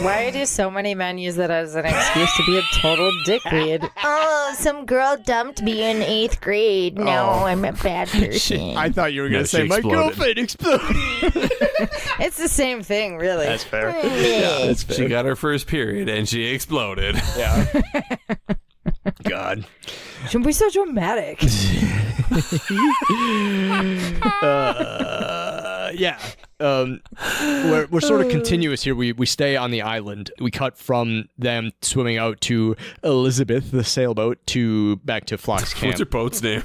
Why do so many men use that as an excuse to be a total dickweed? Oh, some girl dumped me in 8th grade. No, I'm a bad person. I thought you were going No, to say, she my exploded. girlfriend exploded. It's the same thing, really. That's fair. Yeah, That's fair. She got her first period and she exploded. Yeah. God. Shouldn't be so dramatic. Yeah. We're sort of continuous here. We stay on the island. We cut from them swimming out to Elizabeth, the sailboat, to back to Flock's camp. What's your boat's name?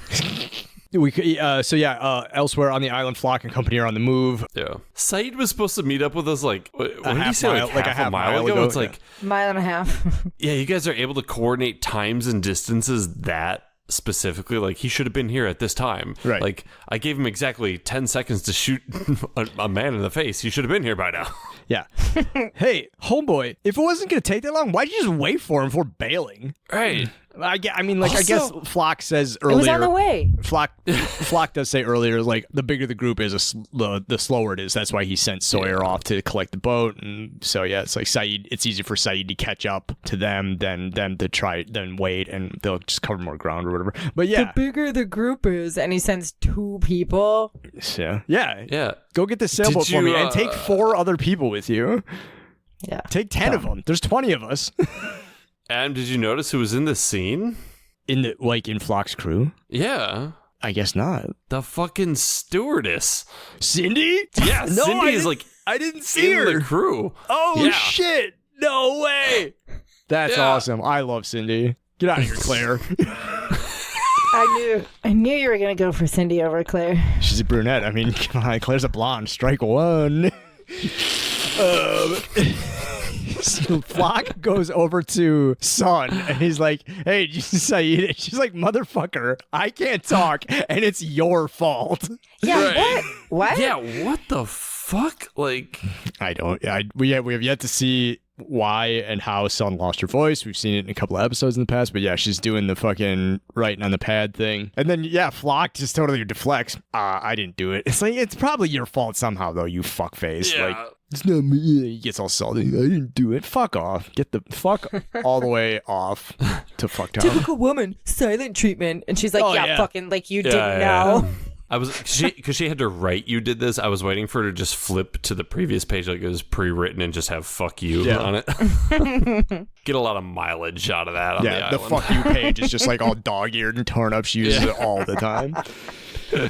Elsewhere on the island, Flock and company are on the move. Yeah. Saeed was supposed to meet up with us like, what did he half say? mile- Like half a mile ago? It's yeah. like, Mile and a half. yeah, you guys are able to coordinate times and distances that specifically. Like, he should have been here at this time. Right. Like, I gave him exactly 10 seconds to shoot a man in the face. He should have been here by now. Yeah. Hey, homeboy, if it wasn't going to take that long, why'd you just wait for him before bailing? Right. I guess Flock says earlier. It was on the way. Flock does say earlier, like, the bigger the group is, the slower it is. That's why he sent Sawyer off to collect the boat. And so, yeah, it's like Saeed, it's easier for Saeed to catch up to them than wait, and they'll just cover more ground or whatever. But yeah. The bigger the group is, and he sends 2 people. Yeah. Yeah. Yeah. Go get the sailboat Did for me you, and take 4 other people with you. Yeah. Take 10 of them. There's 20 of us. Adam, did you notice who was in this scene? In Flock's crew? Yeah. I guess not. The fucking stewardess. Cindy? Yeah, No, Cindy I is didn't- like I didn't see in her. the crew. Oh, Yeah. shit. No way. That's Yeah. awesome. I love Cindy. Get out of here, Claire. I knew you were going to go for Cindy over Claire. She's a brunette. I mean, come on. Claire's a blonde. Strike one. So Flock goes over to Son, and he's like, hey, did you say it? She's like, motherfucker, I can't talk, and it's your fault. Yeah, Right. what? Yeah, what the fuck? Like, We have yet to see why and how Son lost her voice. We've seen it in a couple of episodes in the past, but yeah, she's doing the fucking writing on the pad thing. And then, yeah, Flock just totally deflects. I didn't do it. It's like, it's probably your fault somehow, though, you fuckface. yeah. Like, it's not me. He gets all salty. I didn't do it. Fuck off. Get the fuck all the way off to fucktown. Typical woman, silent treatment. And she's like, Oh, yeah, yeah. fucking, like, you Yeah, didn't yeah. know. I was, because she had to write you did this. I was waiting for her to just flip to the previous page like it was pre-written and just have fuck you Yeah. on it. Get a lot of mileage out of that on Yeah, the the island. fuck you page is just like all dog-eared and torn up. She uses it all the time.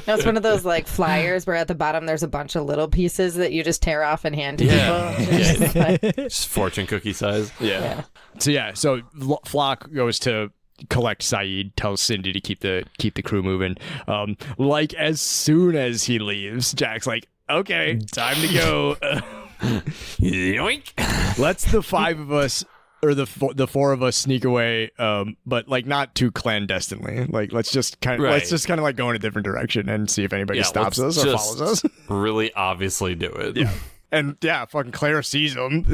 That's one of those, like, flyers where at the bottom there's a bunch of little pieces that you just tear off and hand to Yeah. people. It's just like- Just fortune cookie size. Yeah. So Flock goes to collect Saeed, tells Cindy to keep the crew moving. Like as soon as he leaves, Jack's like, okay, time to go. Yoink. Let's the five of us or the four of us sneak away, but like not too clandestinely. Like let's just kind of like go in a different direction and see if anybody stops us or follows us. Really obviously do it. Yeah. And fucking Claire sees them.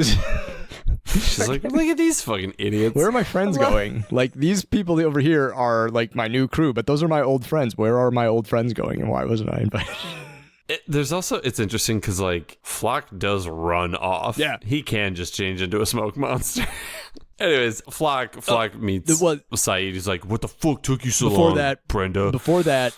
She's like, look at these fucking idiots. Where are my friends going? Like, these people over here are like my new crew, but those are my old friends. Where are my old friends going, and why wasn't I invited? It's interesting because like Flock does run off. Yeah. He can just change into a smoke monster. Anyways, Flock meets Saeed. He's like, what the fuck took you so long, Brenda? Before that,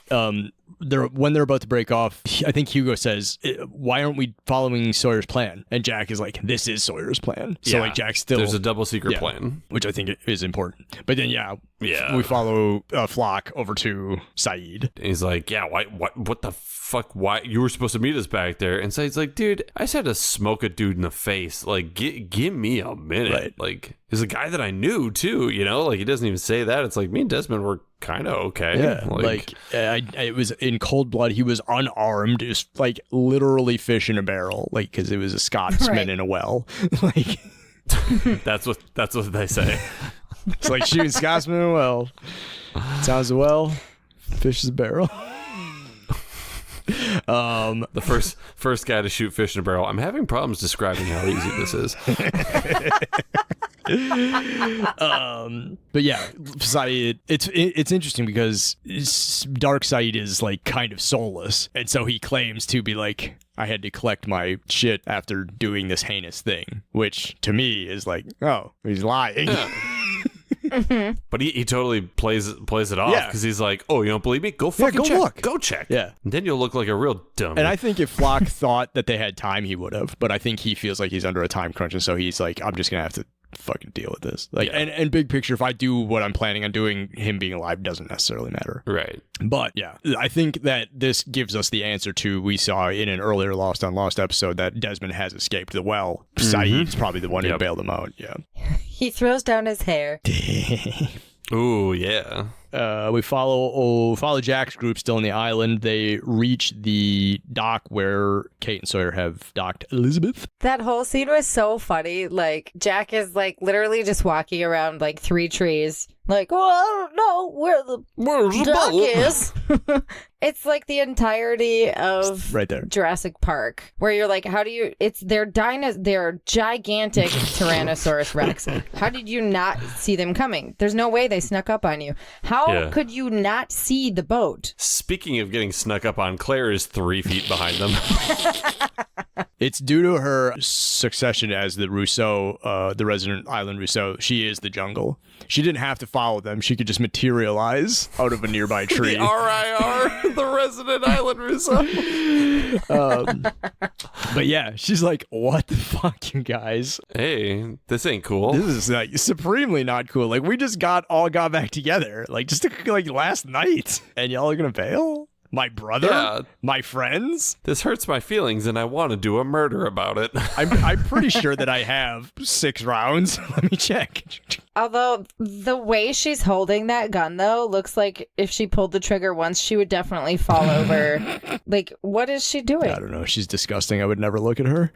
when they're about to break off, I think Hugo says, why aren't we following Sawyer's plan? And Jack is like, this is Sawyer's plan. So like Jack still... There's a double secret plan. Which I think is important. But then, we follow Flock over to Saeed. And he's like, what the fuck? Why? You were supposed to meet us back there. And Saeed's like, dude, I just had to smoke a dude in the face. Like, give me a minute. Right. Like, he's a guy that I knew, too, you know? Like, he doesn't even say that. It's like, me and Desmond were kind of okay. Yeah, it was in cold blood. He was unarmed, just like literally fish in a barrel, like because it was a Scotsman in a well. Like that's what they say. It's like shooting Scotsman in a well. Sounds a well, fish is a barrel. The first guy to shoot fish in a barrel. I'm having problems describing how easy this is. But yeah, Saeed, it's interesting because Dark Saeed is like kind of soulless, and so he claims to be like, I had to collect my shit after doing this heinous thing, which to me is like, oh, he's lying. Yeah. But he totally plays it off because he's like, oh, you don't believe me? Go fucking check. Look. Go check. Yeah. And then you'll look like a real dummy. And I think if Flock thought that they had time, he would have. But I think he feels like he's under a time crunch, and so he's like, I'm just gonna have to fucking deal with this. Like, and big picture, if I do what I'm planning on doing, him being alive doesn't necessarily matter. Right. But yeah, I think that this gives us the answer to, we saw in an earlier Lost on Lost episode that Desmond has escaped the well. Saeed's probably the one who bailed him out. Yeah. He throws down his hair. Ooh, yeah. We follow Jack's group still on the island. They reach the dock where Kate and Sawyer have docked Elizabeth. That whole scene was so funny. Like, Jack is like literally just walking around like 3 trees. Like, oh, I don't know where's the dock is. It's like the entirety of right there. Jurassic Park, where you're like, how do you? It's they're gigantic Tyrannosaurus Rex. How did you not see them coming? There's no way they snuck up on you. How could you not see the boat? Speaking of getting snuck up on, Claire is 3 feet behind them. It's due to her succession as the Rousseau, the resident island Rousseau. She is the jungle. She didn't have to follow them. She could just materialize out of a nearby tree. The RIR, the resident island Rousseau. But yeah, she's like, what the fuck, you guys? Hey, this ain't cool. This is like supremely not cool. Like, we just got back together, like just like last night, and y'all are gonna bail? My brother? Yeah. My friends? This hurts my feelings, and I want to do a murder about it. I'm pretty sure that I have 6 rounds. Let me check. Although the way she's holding that gun, though, looks like if she pulled the trigger once, she would definitely fall over. Like, what is she doing? I don't know. She's disgusting. I would never look at her.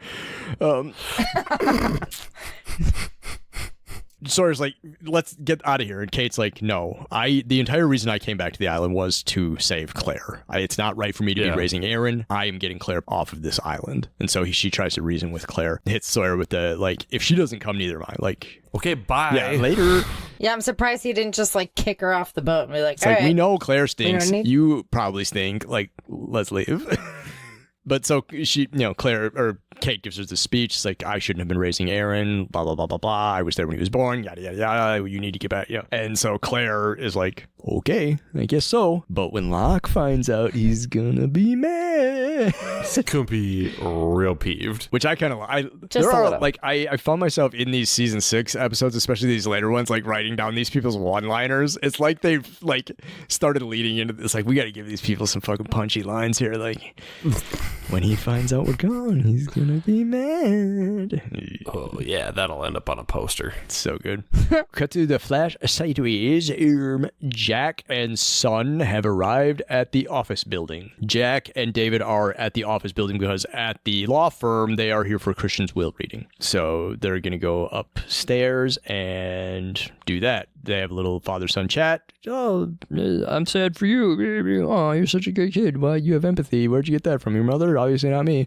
Sawyer's like, let's get out of here. And Kate's like, no, the entire reason I came back to the island was to save Claire. It's not right for me to be raising Aaron. I am getting Claire off of this island. And so she tries to reason with Claire, hits Sawyer with the, like, if she doesn't come, neither am I. Like, okay, bye. Yeah, later. Yeah, I'm surprised he didn't just, like, kick her off the boat and be like, it's like, right. We know Claire stinks. You probably stink. Like, let's leave. But so she, Claire or Kate gives her the speech. It's like, I shouldn't have been raising Aaron, blah, blah, blah, blah, blah. I was there when he was born, yada, yada, yada. You need to get back. Yeah. And so Claire is like, okay, I guess so. But when Locke finds out, he's gonna be mad. He's gonna be real peeved. Which I kind of like. I found myself in these season 6 episodes, especially these later ones, like writing down these people's one-liners. It's like they've like started leading into this. Like, we got to give these people some fucking punchy lines here. Like, When he finds out we're gone, he's gonna be mad. Oh, yeah, that'll end up on a poster. It's so good. Cut to the flash sideways. Jack and Son have arrived at the office building. Jack and David are at the office building because at the law firm, they are here for Christian's will reading. So they're gonna go upstairs and do that. They have a little father-son chat. Oh, I'm sad for you. Oh, you're such a good kid. Why, you have empathy. Where'd you get that from? Your mother? Obviously not me.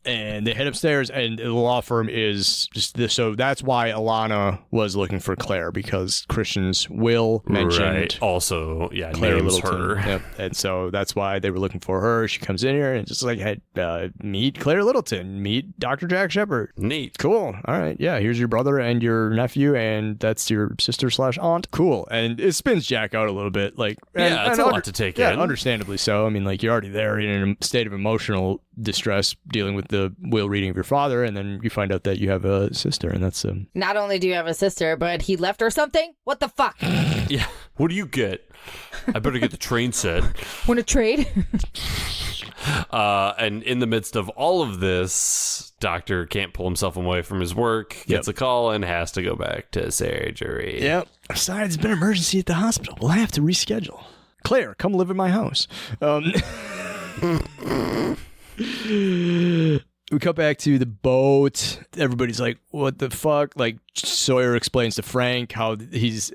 And they head upstairs, and the law firm is just this. So that's why Alana was looking for Claire, because Christian's will mentioned Right. Also, yeah, Claire names Littleton. her. Yep. And so that's why they were looking for her. She comes in here and just like, hey, meet Claire Littleton, meet Dr. Jack Shepard. Neat. Cool. All right. Yeah. Here's your brother and your nephew, and that's your sister/aunt. Cool. And it spins Jack out a little bit. Like, Yeah, it's a lot to take in. in. Understandably so. I mean, like, you're already there in a state of emotional distress dealing with the will reading of your father, and then you find out that you have a sister, and that's Not only do you have a sister, but he left her something? What the fuck? Yeah. What do you get? I better get the train set. Want to trade? And in the midst of all of this, Doctor can't pull himself away from his work, gets a call, and has to go back to surgery. Yep. Besides, it's been an emergency at the hospital. We'll have to reschedule. Claire, come live in my house. We cut back to the boat. Everybody's like, what the fuck? Like, Sawyer explains to Frank how his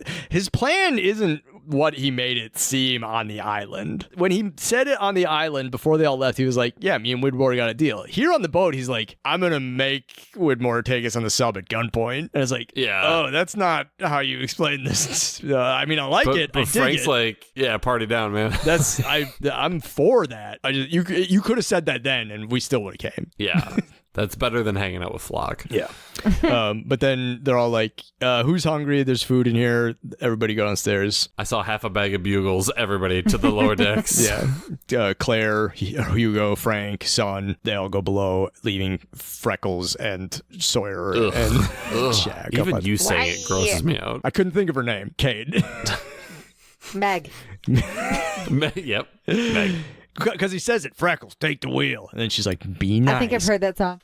plan isn't what he made it seem on the island. When he said it on the island before they all left, he was like, yeah, me and Widmore got a deal. Here on the boat, he's like, I'm going to make Widmore take us on the sub at gunpoint. And it's like, Yeah. oh, that's not how you explain this. I mean, I like it. I But dig Frank's it. like, yeah, party down, man. I'm for that. You could have said that then, and we still would have came. Yeah. That's better than hanging out with Flock. Yeah. But then they're all like, who's hungry? There's food in here. Everybody go downstairs. I saw half a bag of bugles, everybody to the lower decks. Yeah. Claire, Hugo, Frank, Son, they all go below, leaving Freckles and Sawyer and Jack. Even you saying it grosses me out. I couldn't think of her name. Kate. Meg. Yep. Meg. Because he says it, Freckles, take the wheel. And then she's like, be nice. I think I've heard that song.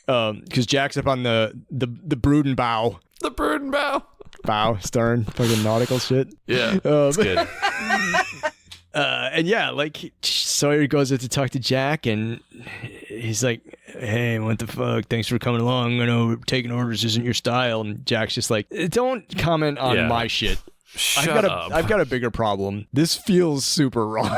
Because Jack's up on the Bruden bow. The bird and bow. Bow, stern, fucking nautical shit. Yeah. That's good. And yeah, like Sawyer goes up to talk to Jack, and he's like, hey, what the fuck? Thanks for coming along. I know taking orders isn't your style. And Jack's just like, don't comment on my shit. Shut up. I've got a bigger problem. This feels super wrong.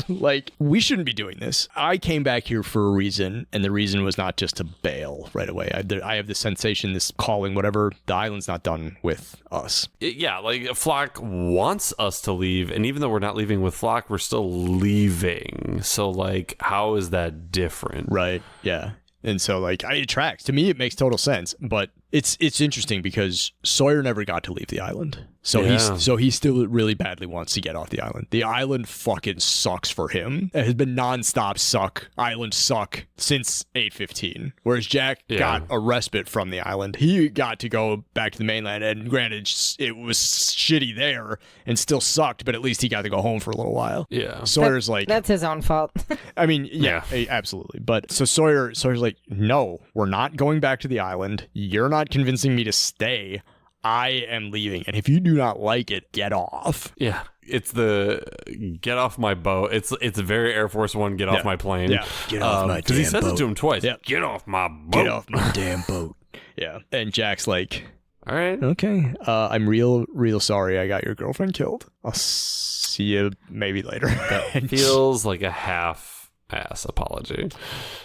Like, we shouldn't be doing this. I came back here for a reason, and the reason was not just to bail right away. I have the sensation this calling, whatever, the island's not done with us. Yeah, like Flock wants us to leave, and even though we're not leaving with Flock, we're still leaving. So, like, how is that different? Right, yeah. And so, like, it tracks. To me, it makes total sense. But it's interesting because Sawyer never got to leave the island. So he still really badly wants to get off the island. The island fucking sucks for him. It has been nonstop island suck since 8:15. Whereas Jack got a respite from the island. He got to go back to the mainland, and granted, it was shitty there and still sucked, but at least he got to go home for a little while. Yeah. Sawyer's like, That's his own fault. I mean, yeah, absolutely. But so Sawyer's like, no, we're not going back to the island. You're not convincing me to stay. I am leaving. And if you do not like it, get off. Yeah. It's the get off my boat. It's very Air Force One, get off my plane. Yeah. Get off my damn boat. Because he says it to him twice. Yeah. Get off my boat. Get off my damn boat. Yeah. And Jack's like, all right. Okay. I'm real sorry I got your girlfriend killed. I'll see you maybe later. That feels like a half-ass apology.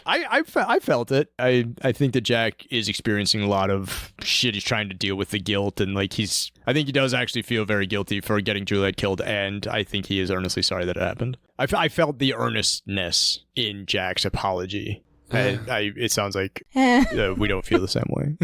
I felt it. I think that Jack is experiencing a lot of shit. He's trying to deal with the guilt, and like I think he does actually feel very guilty for getting Juliet killed, and I think he is earnestly sorry that it happened. I felt the earnestness in Jack's apology. And it sounds like we don't feel the same way.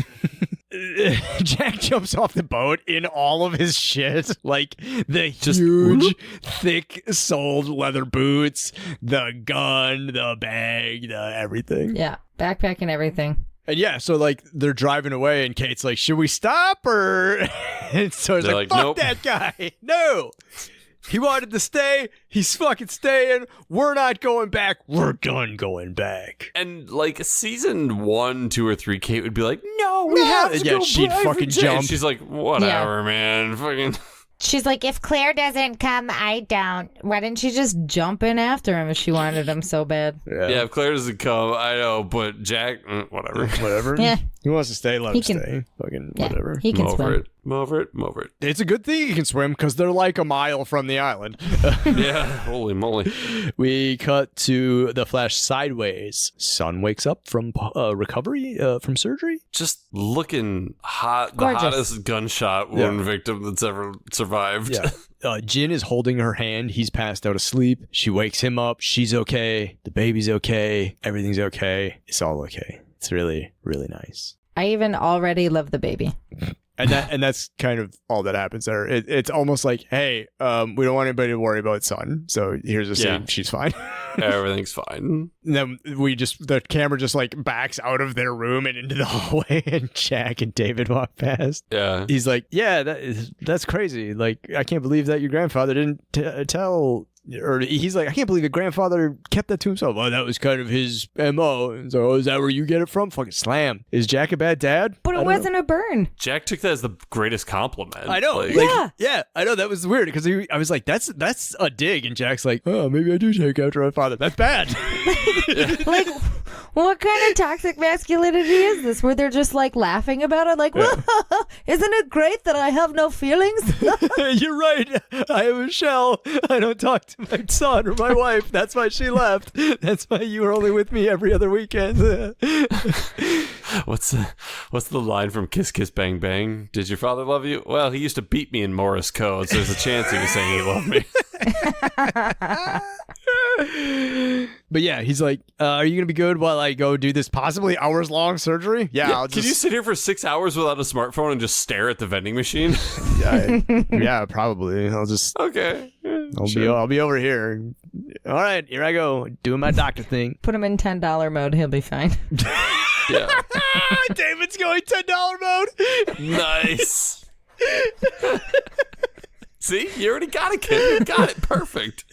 Jack jumps off the boat in all of his shit, like the huge, thick-soled leather boots, the gun, the bag, the everything. Yeah, backpack and everything. And yeah, so like they're driving away, and Kate's like, "Should we stop?" Or and so it's They're like, like, "Fuck nope. that guy, no." He wanted to stay. He's fucking staying. We're not going back. We're done going back. And like season 1, 2, or 3, Kate would be like, "No, we have to go." She'd fucking jump. And she's like, "Whatever, man." Fucking. She's like, if Claire doesn't come, I don't. Why didn't she just jump in after him if she wanted him so bad? Yeah, if Claire doesn't come, I know, but Jack, whatever. Whatever. Yeah. He wants to stay, let him can- stay. Fucking Yeah, whatever. he can swim. Move it. It's a good thing he can swim because they're like a mile from the island. Yeah, holy moly. We cut to the Flash sideways. Son wakes up from recovery from surgery. Just looking hot, Gorgeous. the hottest gunshot wound victim that's ever survived. Yeah. Jin is holding her hand. He's passed out asleep. She wakes him up. She's okay. The baby's okay. Everything's okay. It's all okay. It's really, really nice. I even already love the baby. And that's kind of all that happens there. It's almost like, hey, we don't want anybody to worry about son. So here's a scene. Yeah. She's fine. Everything's fine. And then the camera just like backs out of their room and into the hallway, and Jack and David walk past. Yeah. He's like, yeah, that's crazy. Like, I can't believe that your grandfather didn't tell. Or he's like, I can't believe your grandfather kept that to himself. Oh, that was kind of his MO. And so, is that where you get it from? Fucking slam. Is Jack a bad dad? But it wasn't a burn. Jack took that as the greatest compliment. I know. Like, Yeah. I know. That was weird because I was like, that's a dig. And Jack's like, oh, maybe I do take after my father. That's bad. Like, what kind of toxic masculinity is this where they're just like laughing about it? Like, well, isn't it great that I have no feelings? You're right. I am a shell. I don't talk to my son or my wife. That's why she left. That's why you were only with me every other weekend. What's the line from Kiss Kiss Bang Bang? Did your father love you? Well, he used to beat me in Morse code, so there's a chance he was saying he loved me. But yeah, he's like, are you going to be good while I go do this possibly hours-long surgery? Yeah, Can you sit here for 6 hours without a smartphone and just stare at the vending machine? Yeah, probably. I'll just... Okay. I'll be over here. All right, here I go, doing my doctor thing. Put him in $10 mode. He'll be fine. Yeah. David's going $10 mode. Nice. See, you already got it, kid. You got it. Perfect.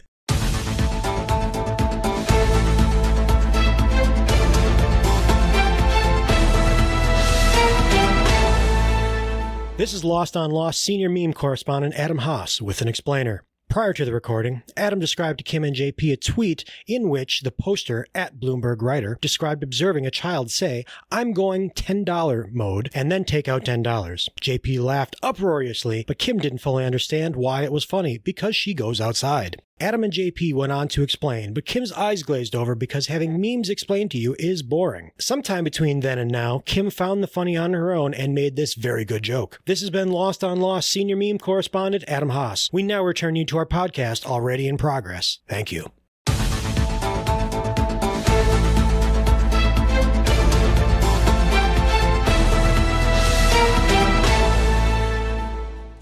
This is Lost on Lost senior meme correspondent Adam Haas with an explainer. Prior to the recording, Adam described to Kim and JP a tweet in which the poster at Bloomberg Writer described observing a child say, "I'm going $10 mode," and then take out $10. JP laughed uproariously, but Kim didn't fully understand why it was funny, because she goes outside. Adam and JP went on to explain, but Kim's eyes glazed over because having memes explained to you is boring. Sometime between then and now, Kim found the funny on her own and made this very good joke. This has been Lost on Lost senior meme correspondent Adam Haas. We now return you to our podcast already in progress. Thank you.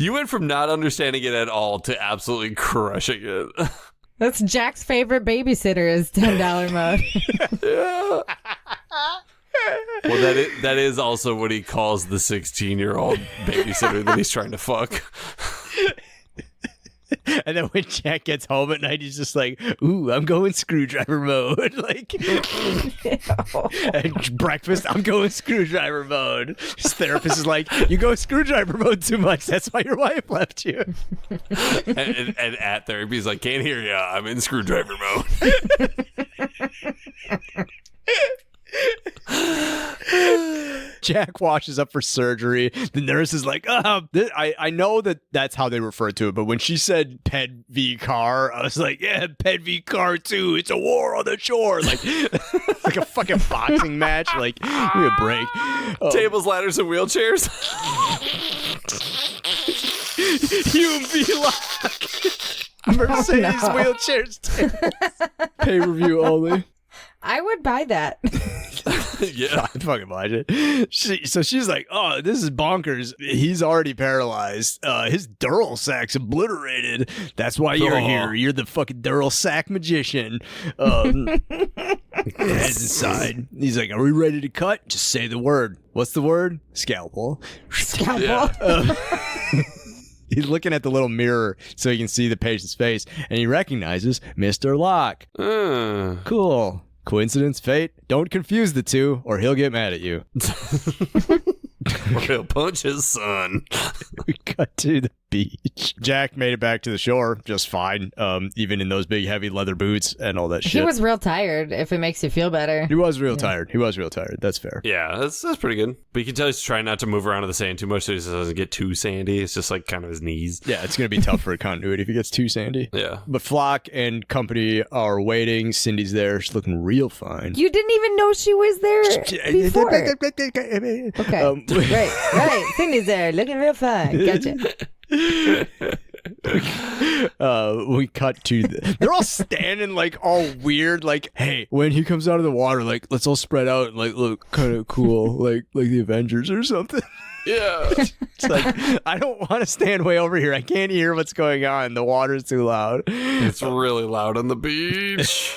You went from not understanding it at all to absolutely crushing it. That's Jack's favorite babysitter is $10 mode. Yeah. Well, that is also what he calls the 16-year-old babysitter that he's trying to fuck. And then when Jack gets home at night, he's just like, ooh, I'm going screwdriver mode. Like, and breakfast, I'm going screwdriver mode. His therapist is like, you go screwdriver mode too much. That's why your wife left you. and at therapy, he's like, can't hear ya. I'm in screwdriver mode. Jack washes up for surgery. The nurse is like, I know that's how they refer to it, but when she said Ped v. Car, I was like, yeah, Ped v. Car too. It's a war on the shore. Like, like a fucking boxing match. Like, give me a break. Tables, ladders, and wheelchairs. Hume v. Locke. Mercedes wheelchairs tables. Pay-per-view only. I would buy that. Yeah. I'd fucking watch it. So she's like, oh, this is bonkers. He's already paralyzed. His dural sack's obliterated. That's why you're here. You're the fucking dural sack magician. Heads inside. He's like, are we ready to cut? Just say the word. What's the word? Scalpel. Scalpel. Yeah. he's looking at the little mirror so he can see the patient's face, and he recognizes Mr. Locke. Cool. Coincidence, fate? Don't confuse the two, or he'll get mad at you. Or he'll punch his son. We cut to the beach. Jack made it back to the shore just fine, even in those big heavy leather boots and all that shit. He was real tired, if it makes you feel better. He was real tired. He was real tired. That's fair. Yeah, that's pretty good. But you can tell he's trying not to move around in the sand too much so he doesn't get too sandy. It's just like kind of his knees. Yeah, it's going to be tough for continuity if he gets too sandy. Yeah. But Flock and company are waiting. Cindy's there. She's looking real fine. You didn't even know she was there before. Okay. Right. Cindy's there, looking real fine. Gotcha. We cut to they're all standing like all weird, like, hey, when he comes out of the water, like, let's all spread out and like look kind of cool, like the Avengers or something. Yeah. It's like, I don't want to stand way over here. I can't hear what's going on. The water's too loud. It's really loud on the beach.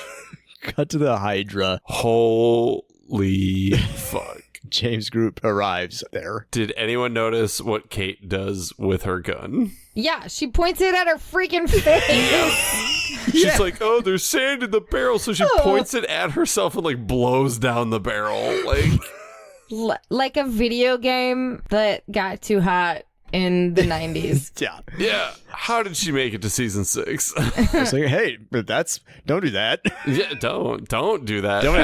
Cut to the Hydra. Holy fuck. James Group arrives there. Did anyone notice what Kate does with her gun? Yeah, she points it at her freaking face. She's like, oh, there's sand in the barrel. So she points it at herself and like blows down the barrel. Like a video game that got too hot in the 90s. Yeah. How did she make it to season 6? It's like, hey, but don't do that. Yeah, don't do that. Don't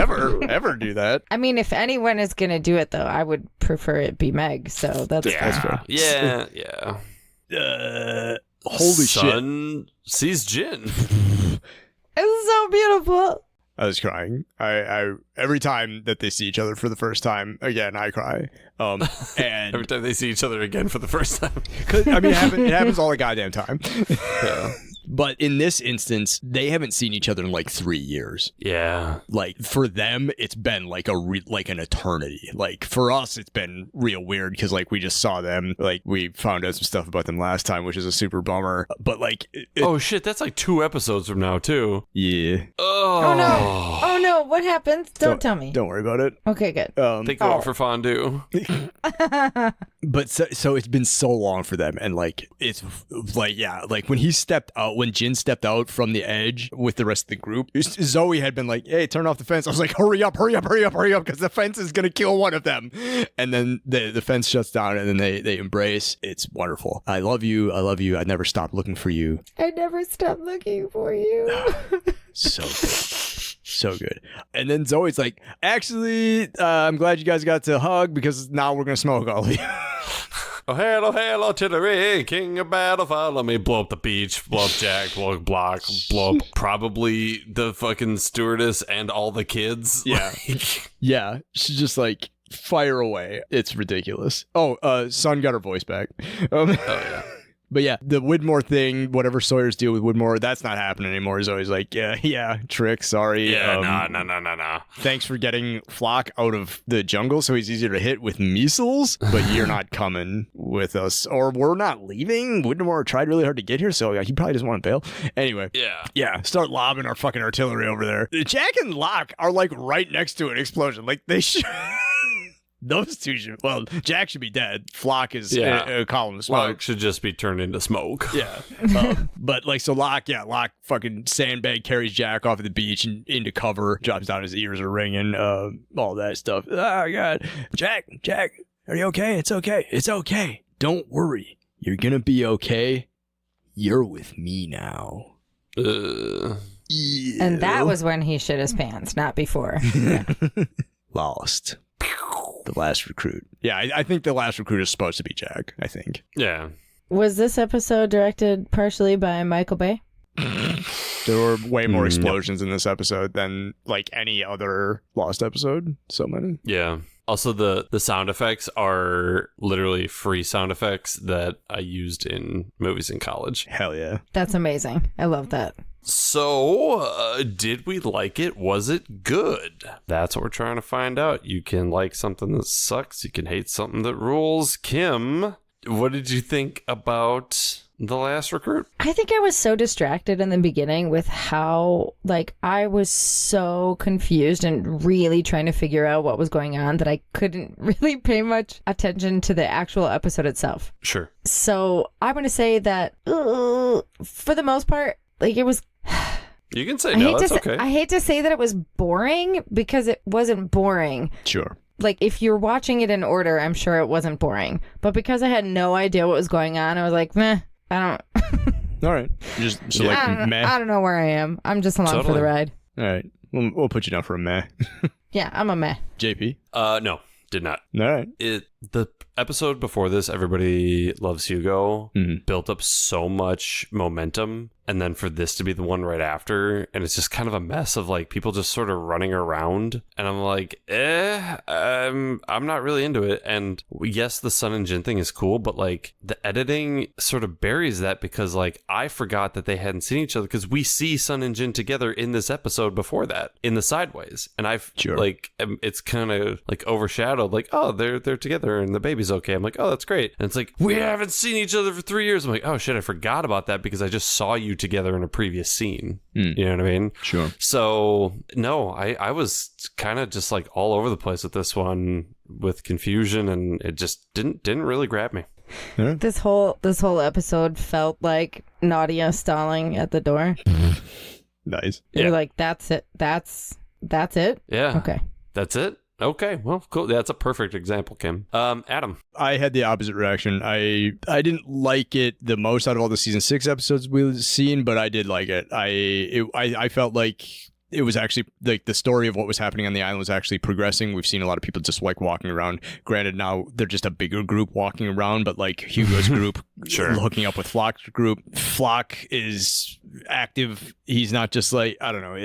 ever do that. I mean, if anyone is going to do it, though, I would prefer it be Meg. So that's fair. Yeah. Holy Son sees Jin. It's so beautiful. I was crying. I every time that they see each other for the first time again, I cry. And every time they see each other again for the first time. I mean, it happens all the goddamn time. Yeah. But in this instance, they haven't seen each other in like 3 years. Yeah. Like for them, it's been like an eternity. Like for us, it's been real weird because like we just saw them. Like we found out some stuff about them last time, which is a super bummer. But like, oh shit, that's like 2 episodes from now too. Yeah. Oh no, what happened? Don't tell me. Don't worry about it. Okay, good. They go out for fondue. But so it's been so long for them, and like it's like, yeah, like when Jin stepped out from the edge with the rest of the group, Zoe had been like, hey, turn off the fence. I was like, hurry up because the fence is gonna kill one of them. And then the fence shuts down, and then they embrace. It's wonderful. I love you. I never stop looking for you. I never stop looking for you. So good. So good. And then Zoe's like, actually, I'm glad you guys got to hug because now we're going to smoke all of you. Oh, hail, artillery, king of battle, follow me. Blow up the beach, blow up Jack, blow up Block, blow up probably the fucking stewardess and all the kids. Yeah. Yeah. She's just like, fire away. It's ridiculous. Oh, Sun got her voice back. Oh, yeah. But yeah, the Widmore thing, whatever Sawyer's deal with Widmore, that's not happening anymore. He's always like, yeah, trick, sorry. Yeah, no. Thanks for getting Flock out of the jungle so he's easier to hit with missiles, but you're not coming with us. Or we're not leaving. Widmore tried really hard to get here, so he probably doesn't want to bail. Anyway. Yeah, start lobbing our fucking artillery over there. Jack and Locke are like right next to an explosion. Like they should... Those two should... Well, Jack should be dead. Flock is a column of smoke. Locke should just be turned into smoke. Yeah. But, like, so Locke fucking sandbag carries Jack off of the beach and into cover, drops down, his ears are ringing, all that stuff. Oh, God. Jack, are you okay? It's okay. Don't worry. You're gonna be okay. You're with me now. And that was when he shit his pants, not before. Lost. The last recruit. Yeah, I think the last recruit is supposed to be Jack, I think. Yeah. Was this episode directed partially by Michael Bay? There were way more explosions in this episode than like any other Lost episode. So many. Yeah. Also, the sound effects are literally free sound effects that I used in movies in college. Hell yeah. That's amazing. I love that. So, did we like it? Was it good? That's what we're trying to find out. You can like something that sucks. You can hate something that rules. Kim, what did you think about The Last Recruit. I think I was so distracted in the beginning with how, like, I was so confused and really trying to figure out what was going on that I couldn't really pay much attention to the actual episode itself. Sure. So I'm going to say that for the most part, like, it was... You can say no, that's okay. I hate to say that it was boring because it wasn't boring. Sure. Like, if you're watching it in order, I'm sure it wasn't boring. But because I had no idea what was going on, I was like, meh, I don't... All right. Just so I like don't, meh. I don't know where I am. I'm just along for the ride. All right. We'll put you down for a meh. Yeah, I'm a meh. JP? No, did not. All right. The episode before this, Everybody Loves Hugo, built up so much momentum. And then for this to be the one right after, and it's just kind of a mess of like people just sort of running around. And I'm like, I'm not really into it. And yes, the Sun and Jin thing is cool, but like the editing sort of buries that because like I forgot that they hadn't seen each other because we see Sun and Jin together in this episode before that in the Sideways. And I've like, it's kind of like overshadowed, like, oh, they're together and the baby's okay. I'm like, oh, that's great. And it's like, we haven't seen each other for 3 years. I'm like, oh shit, I forgot about that because I just saw you together in a previous scene. You know what I mean? Sure. So no, I was kind of just like all over the place with this one with confusion, and it just didn't really grab me. Yeah. This whole episode felt like Nadia stalling at the door. Nice. You're like, that's it. That's it. Yeah. Okay. That's it. Okay, well, cool. That's a perfect example, Kim. Adam. I had the opposite reaction. I didn't like it the most out of all the season 6 episodes we've seen, but I did like it. I felt like it was actually like the story of what was happening on the island was actually progressing. We've seen a lot of people just like walking around. Granted, now they're just a bigger group walking around, but like Hugo's group hooking up with Flock's group. Flock is active. He's not just like, I don't know.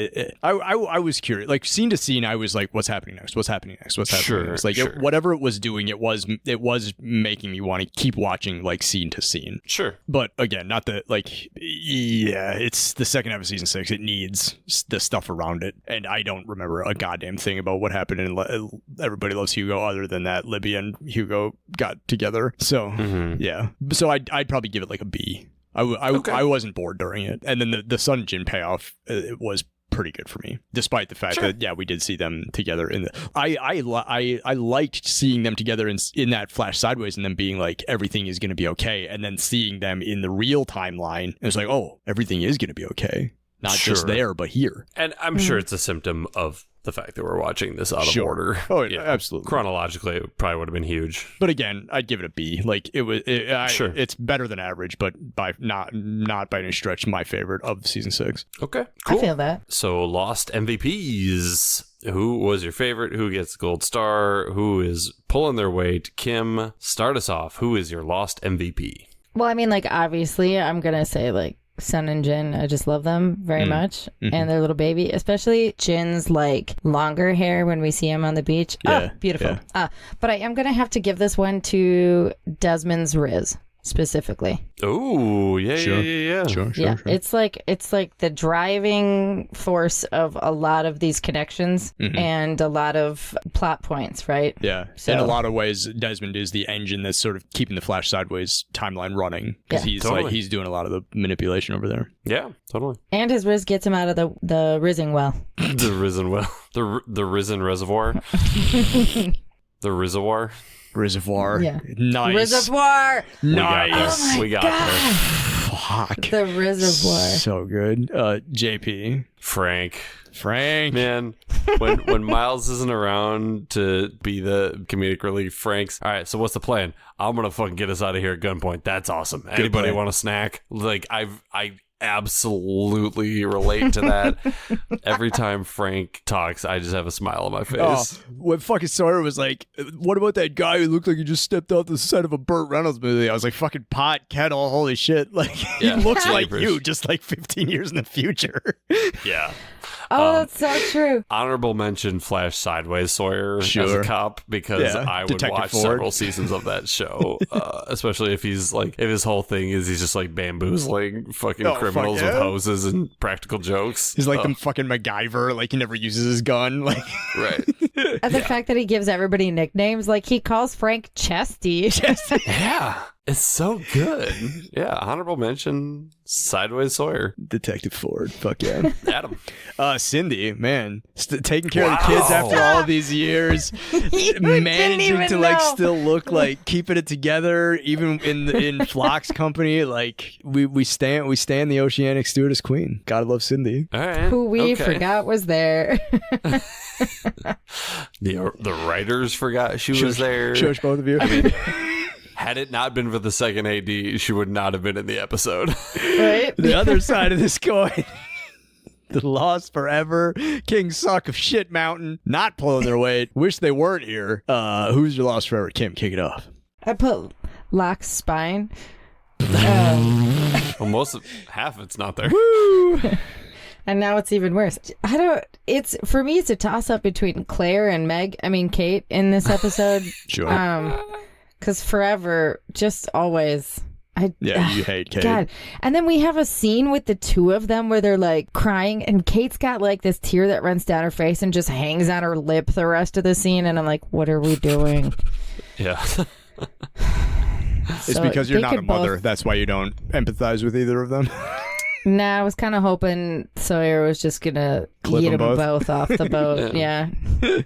I was curious. Like scene to scene, I was like, what's happening next? What's happening next? What's happening next? Like whatever it was doing, it was making me want to keep watching like scene to scene. Sure. But again, not the like, yeah, it's the second half of season 6. It needs the stuff around it, and I don't remember a goddamn thing about what happened in Everybody Loves Hugo other than that Libby and Hugo got together. So yeah, so I'd probably give it like a B. I wasn't bored during it, and then the Sun Jin payoff it was pretty good for me, despite the fact that we did see them together in the. I liked seeing them together in that flash sideways, and then being like everything is going to be okay, and then seeing them in the real timeline, it's like, oh, everything is going to be okay. Not just there, but here. And I'm sure it's a symptom of the fact that we're watching this out of order. Oh, absolutely. Chronologically, it probably would have been huge. But again, I'd give it a B. Like it's better than average, but by not by any stretch my favorite of season 6. Okay, cool. I feel that. So Lost MVPs. Who was your favorite? Who gets the gold star? Who is pulling their weight? Kim, start us off. Who is your Lost MVP? Well, I mean, like, obviously, I'm going to say, like, Sun and Jin, I just love them very much. And their little baby, especially Jin's like longer hair when we see him on the beach. Yeah, oh, beautiful. Yeah. But I am going to have to give this one to Desmond's Riz specifically. Oh, yeah. Sure. It's like the driving force of a lot of these connections and a lot of plot points, right? Yeah. So, in a lot of ways, Desmond is the engine that's sort of keeping the Flash Sideways timeline running because he's doing a lot of the manipulation over there. Yeah, totally. And his Riz gets him out of the rizzing well. The risen well. The risen reservoir. The reservoir. Reservoir. Yeah. Nice. Reservoir. Nice. We got there. Fuck. The reservoir. So good. JP. Frank. Man. When Miles isn't around to be the comedic relief, Frank's, all right, so what's the plan? I'm going to fucking get us out of here at gunpoint. That's awesome. Anybody want a snack? Like, I absolutely relate to that. Every time Frank talks, I just have a smile on my face. When fucking Sawyer was like, what about that guy who looked like he just stepped off the set of a Burt Reynolds movie? I was like, fucking pot, kettle, holy shit. Like, he looks like you, just like 15 years in the future. Yeah. Oh, that's so true. Honorable mention Flash Sideways Sawyer as a cop because I would Detective watch Ford. several seasons of that show, especially if he's like, if his whole thing is he's just like bamboozling fucking criminals with hoses and practical jokes. He's like the fucking MacGyver, like he never uses his gun. Like, right. And the fact that he gives everybody nicknames, like he calls Frank Chesty. Yeah. It's so good. Yeah, honorable mention, Sideways Sawyer. Detective Ford. Fuck yeah. Adam. Cindy, man, taking care of the kids after all these years, didn't managing even to like know. still look like keeping it together, even in Flock's company. Like we stand the Oceanic Stewardess Queen. Gotta love Cindy. All right. Who we okay. forgot was there. The writers forgot she was there. Shush, both of you. I mean, had it not been for the second AD, she would not have been in the episode. Right? The other side of this coin. The Lost Forever, King Suck of Shit Mountain, not pulling their weight. Wish they weren't here. Who's your Lost Forever? Kim, kick it off. I put Locke's spine. Well, half of it's not there. Woo! And now it's even worse. For me, it's a toss up between Claire and Kate in this episode. Sure. Because forever, just always. Yeah, you hate Kate. God. And then we have a scene with the two of them where they're like crying, and Kate's got like this tear that runs down her face and just hangs on her lip the rest of the scene. And I'm like, what are we doing? Yeah. It's because you're not a mother. That's why you don't empathize with either of them. Nah, I was kind of hoping Sawyer was just gonna Clip eat them them both. both off the boat. Yeah.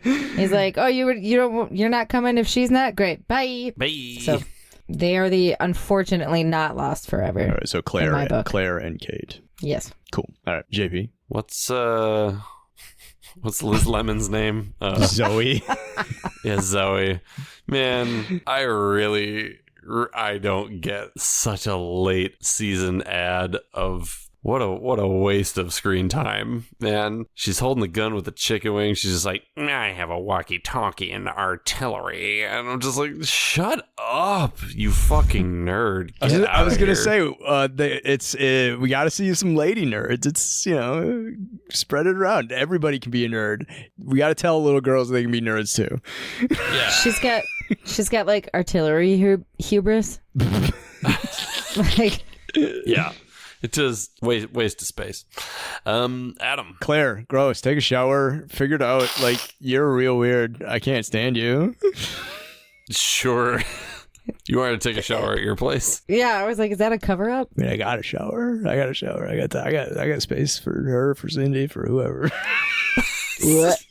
He's like, oh, you're not coming if she's not. Great, bye. Bye. So they are the unfortunately not lost forever. All right, so in my book. Claire and Kate. Yes. Cool. All right, JP. What's Liz Lemon's name? Zoe. Yeah, Zoe. Man, I don't get such a late season ad of what a waste of screen time, man. She's holding the gun with the chicken wing. She's just like, I have a walkie-talkie and artillery, and I'm just like, shut up, you fucking nerd. I was gonna say, we got to see some lady nerds. It's spread it around. Everybody can be a nerd. We got to tell little girls they can be nerds too. Yeah. She's got like artillery hubris. Like, Yeah. It is waste of space. Adam. Claire, gross. Take a shower. Figure it out. Like, you're real weird. I can't stand you. Sure. You wanted to take a shower at your place? yeah, I was like, is that a cover up? I mean, I got a shower. I got space for her, for Cindy, for whoever. What?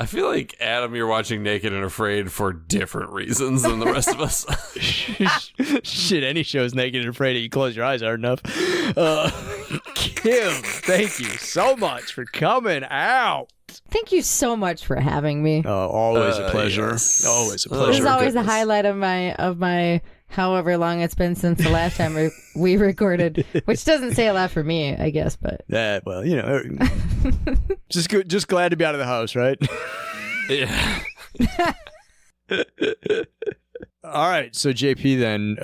I feel like, Adam, you're watching Naked and Afraid for different reasons than the rest of us. Shit, any show's naked and afraid you close your eyes hard enough. Kim, thank you so much for coming out. Thank you so much for having me. Always a pleasure. Yes. Always a This pleasure. is always the goodness. highlight of my however long it's been since the last time we recorded, which doesn't say a lot for me, I guess, but Yeah, well, just glad to be out of the house, right? Yeah. All right, so JP, then,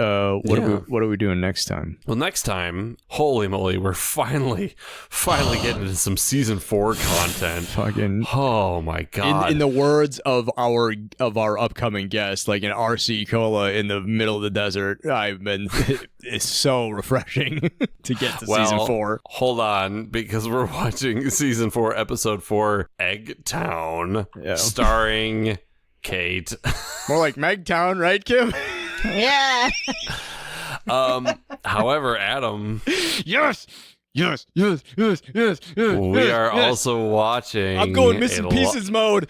what are we doing next time? Well, next time, holy moly, we're finally getting into some season 4 content. Fucking. Oh my god! In the words of our upcoming guest, like an RC cola in the middle of the desert, it's so refreshing to get to season 4. Hold on, because we're watching season 4, episode 4, Egg Town, starring Kate. More like Megtown, right, Kim? yeah. However, Adam, Yes. we are also watching. I'm going missing pieces mode.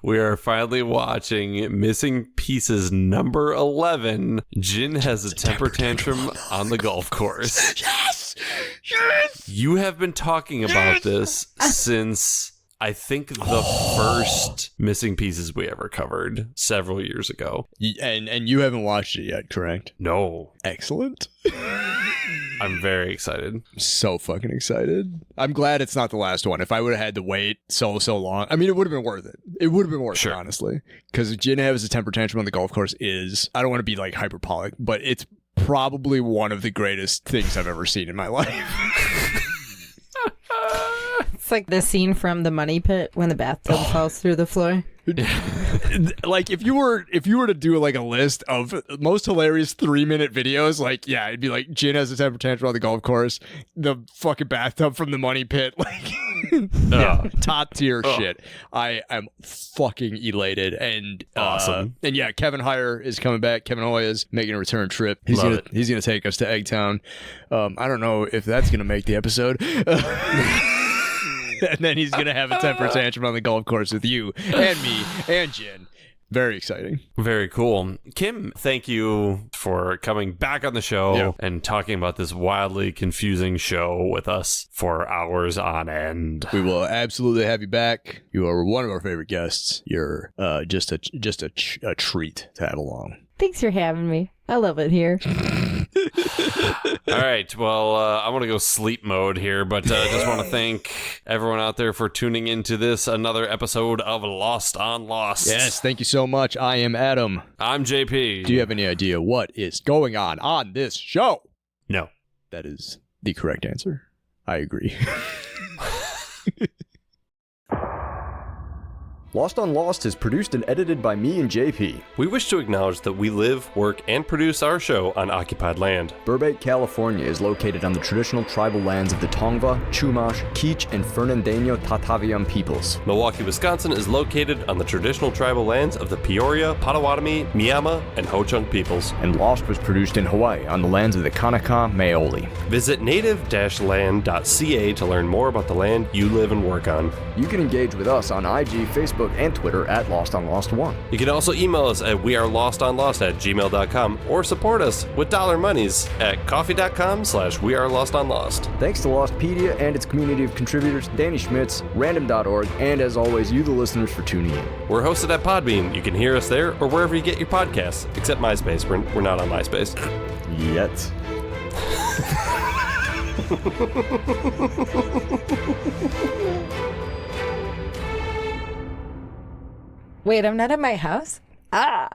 We are finally watching Missing Pieces number 11. Jin has a temper tantrum on the golf course. Yes. You have been talking about this since, I think, the first Missing Pieces we ever covered several years ago. And you haven't watched it yet, correct? No. Excellent. I'm very excited. So fucking excited. I'm glad it's not the last one. If I would have had to wait so long, I mean, it would have been worth it. It would have been worth it, honestly. Because Jin has a temper tantrum on the golf course I don't want to be like hyperbolic, but it's probably one of the greatest things I've ever seen in my life. It's like the scene from The Money Pit when the bathtub falls through the floor. Like if you were to do like a list of most hilarious 3-minute videos, like it'd be like Jin has a temper tantrum on the golf course, the fucking bathtub from The Money Pit, like Top tier shit. I am fucking elated. And Awesome. And yeah, Kevin Heyer is coming back. Kevin Hoy is making a return trip. He's gonna take us to Eggtown. I don't know if that's gonna make the episode. And then he's gonna have a temper tantrum on the golf course with you and me and Jen. Very exciting. Very cool. Kim, thank you for coming back on the show and talking about this wildly confusing show with us for hours on end. We will absolutely have you back. You are one of our favorite guests. You're just a treat to have along. Thanks for having me. I love it here. All right. Well, I want to go sleep mode here, but just want to thank everyone out there for tuning into another episode of Lost on Lost. Yes, thank you so much. I am Adam. I'm JP. Do you have any idea what is going on this show? No. That is the correct answer. I agree. Lost on Lost is produced and edited by me and JP. We wish to acknowledge that we live, work, and produce our show on occupied land. Burbank, California is located on the traditional tribal lands of the Tongva, Chumash, Kizh, and Fernandino Tataviam peoples. Milwaukee, Wisconsin is located on the traditional tribal lands of the Peoria, Potawatomi, Miama, and Ho-Chunk peoples. And Lost was produced in Hawaii on the lands of the Kanaka Maoli. Visit native-land.ca to learn more about the land you live and work on. You can engage with us on IG, Facebook, and Twitter at Lost on Lost 1. You can also email us at wearelostonlost@gmail.com or support us with dollar monies at coffee.com/wearelostonlost. Thanks to Lostpedia and its community of contributors, Danny Schmitz, random.org, and as always, you the listeners for tuning in. We're hosted at Podbean. You can hear us there or wherever you get your podcasts, except MySpace. We're not on MySpace. Yet. Wait, I'm not at my house? Ah!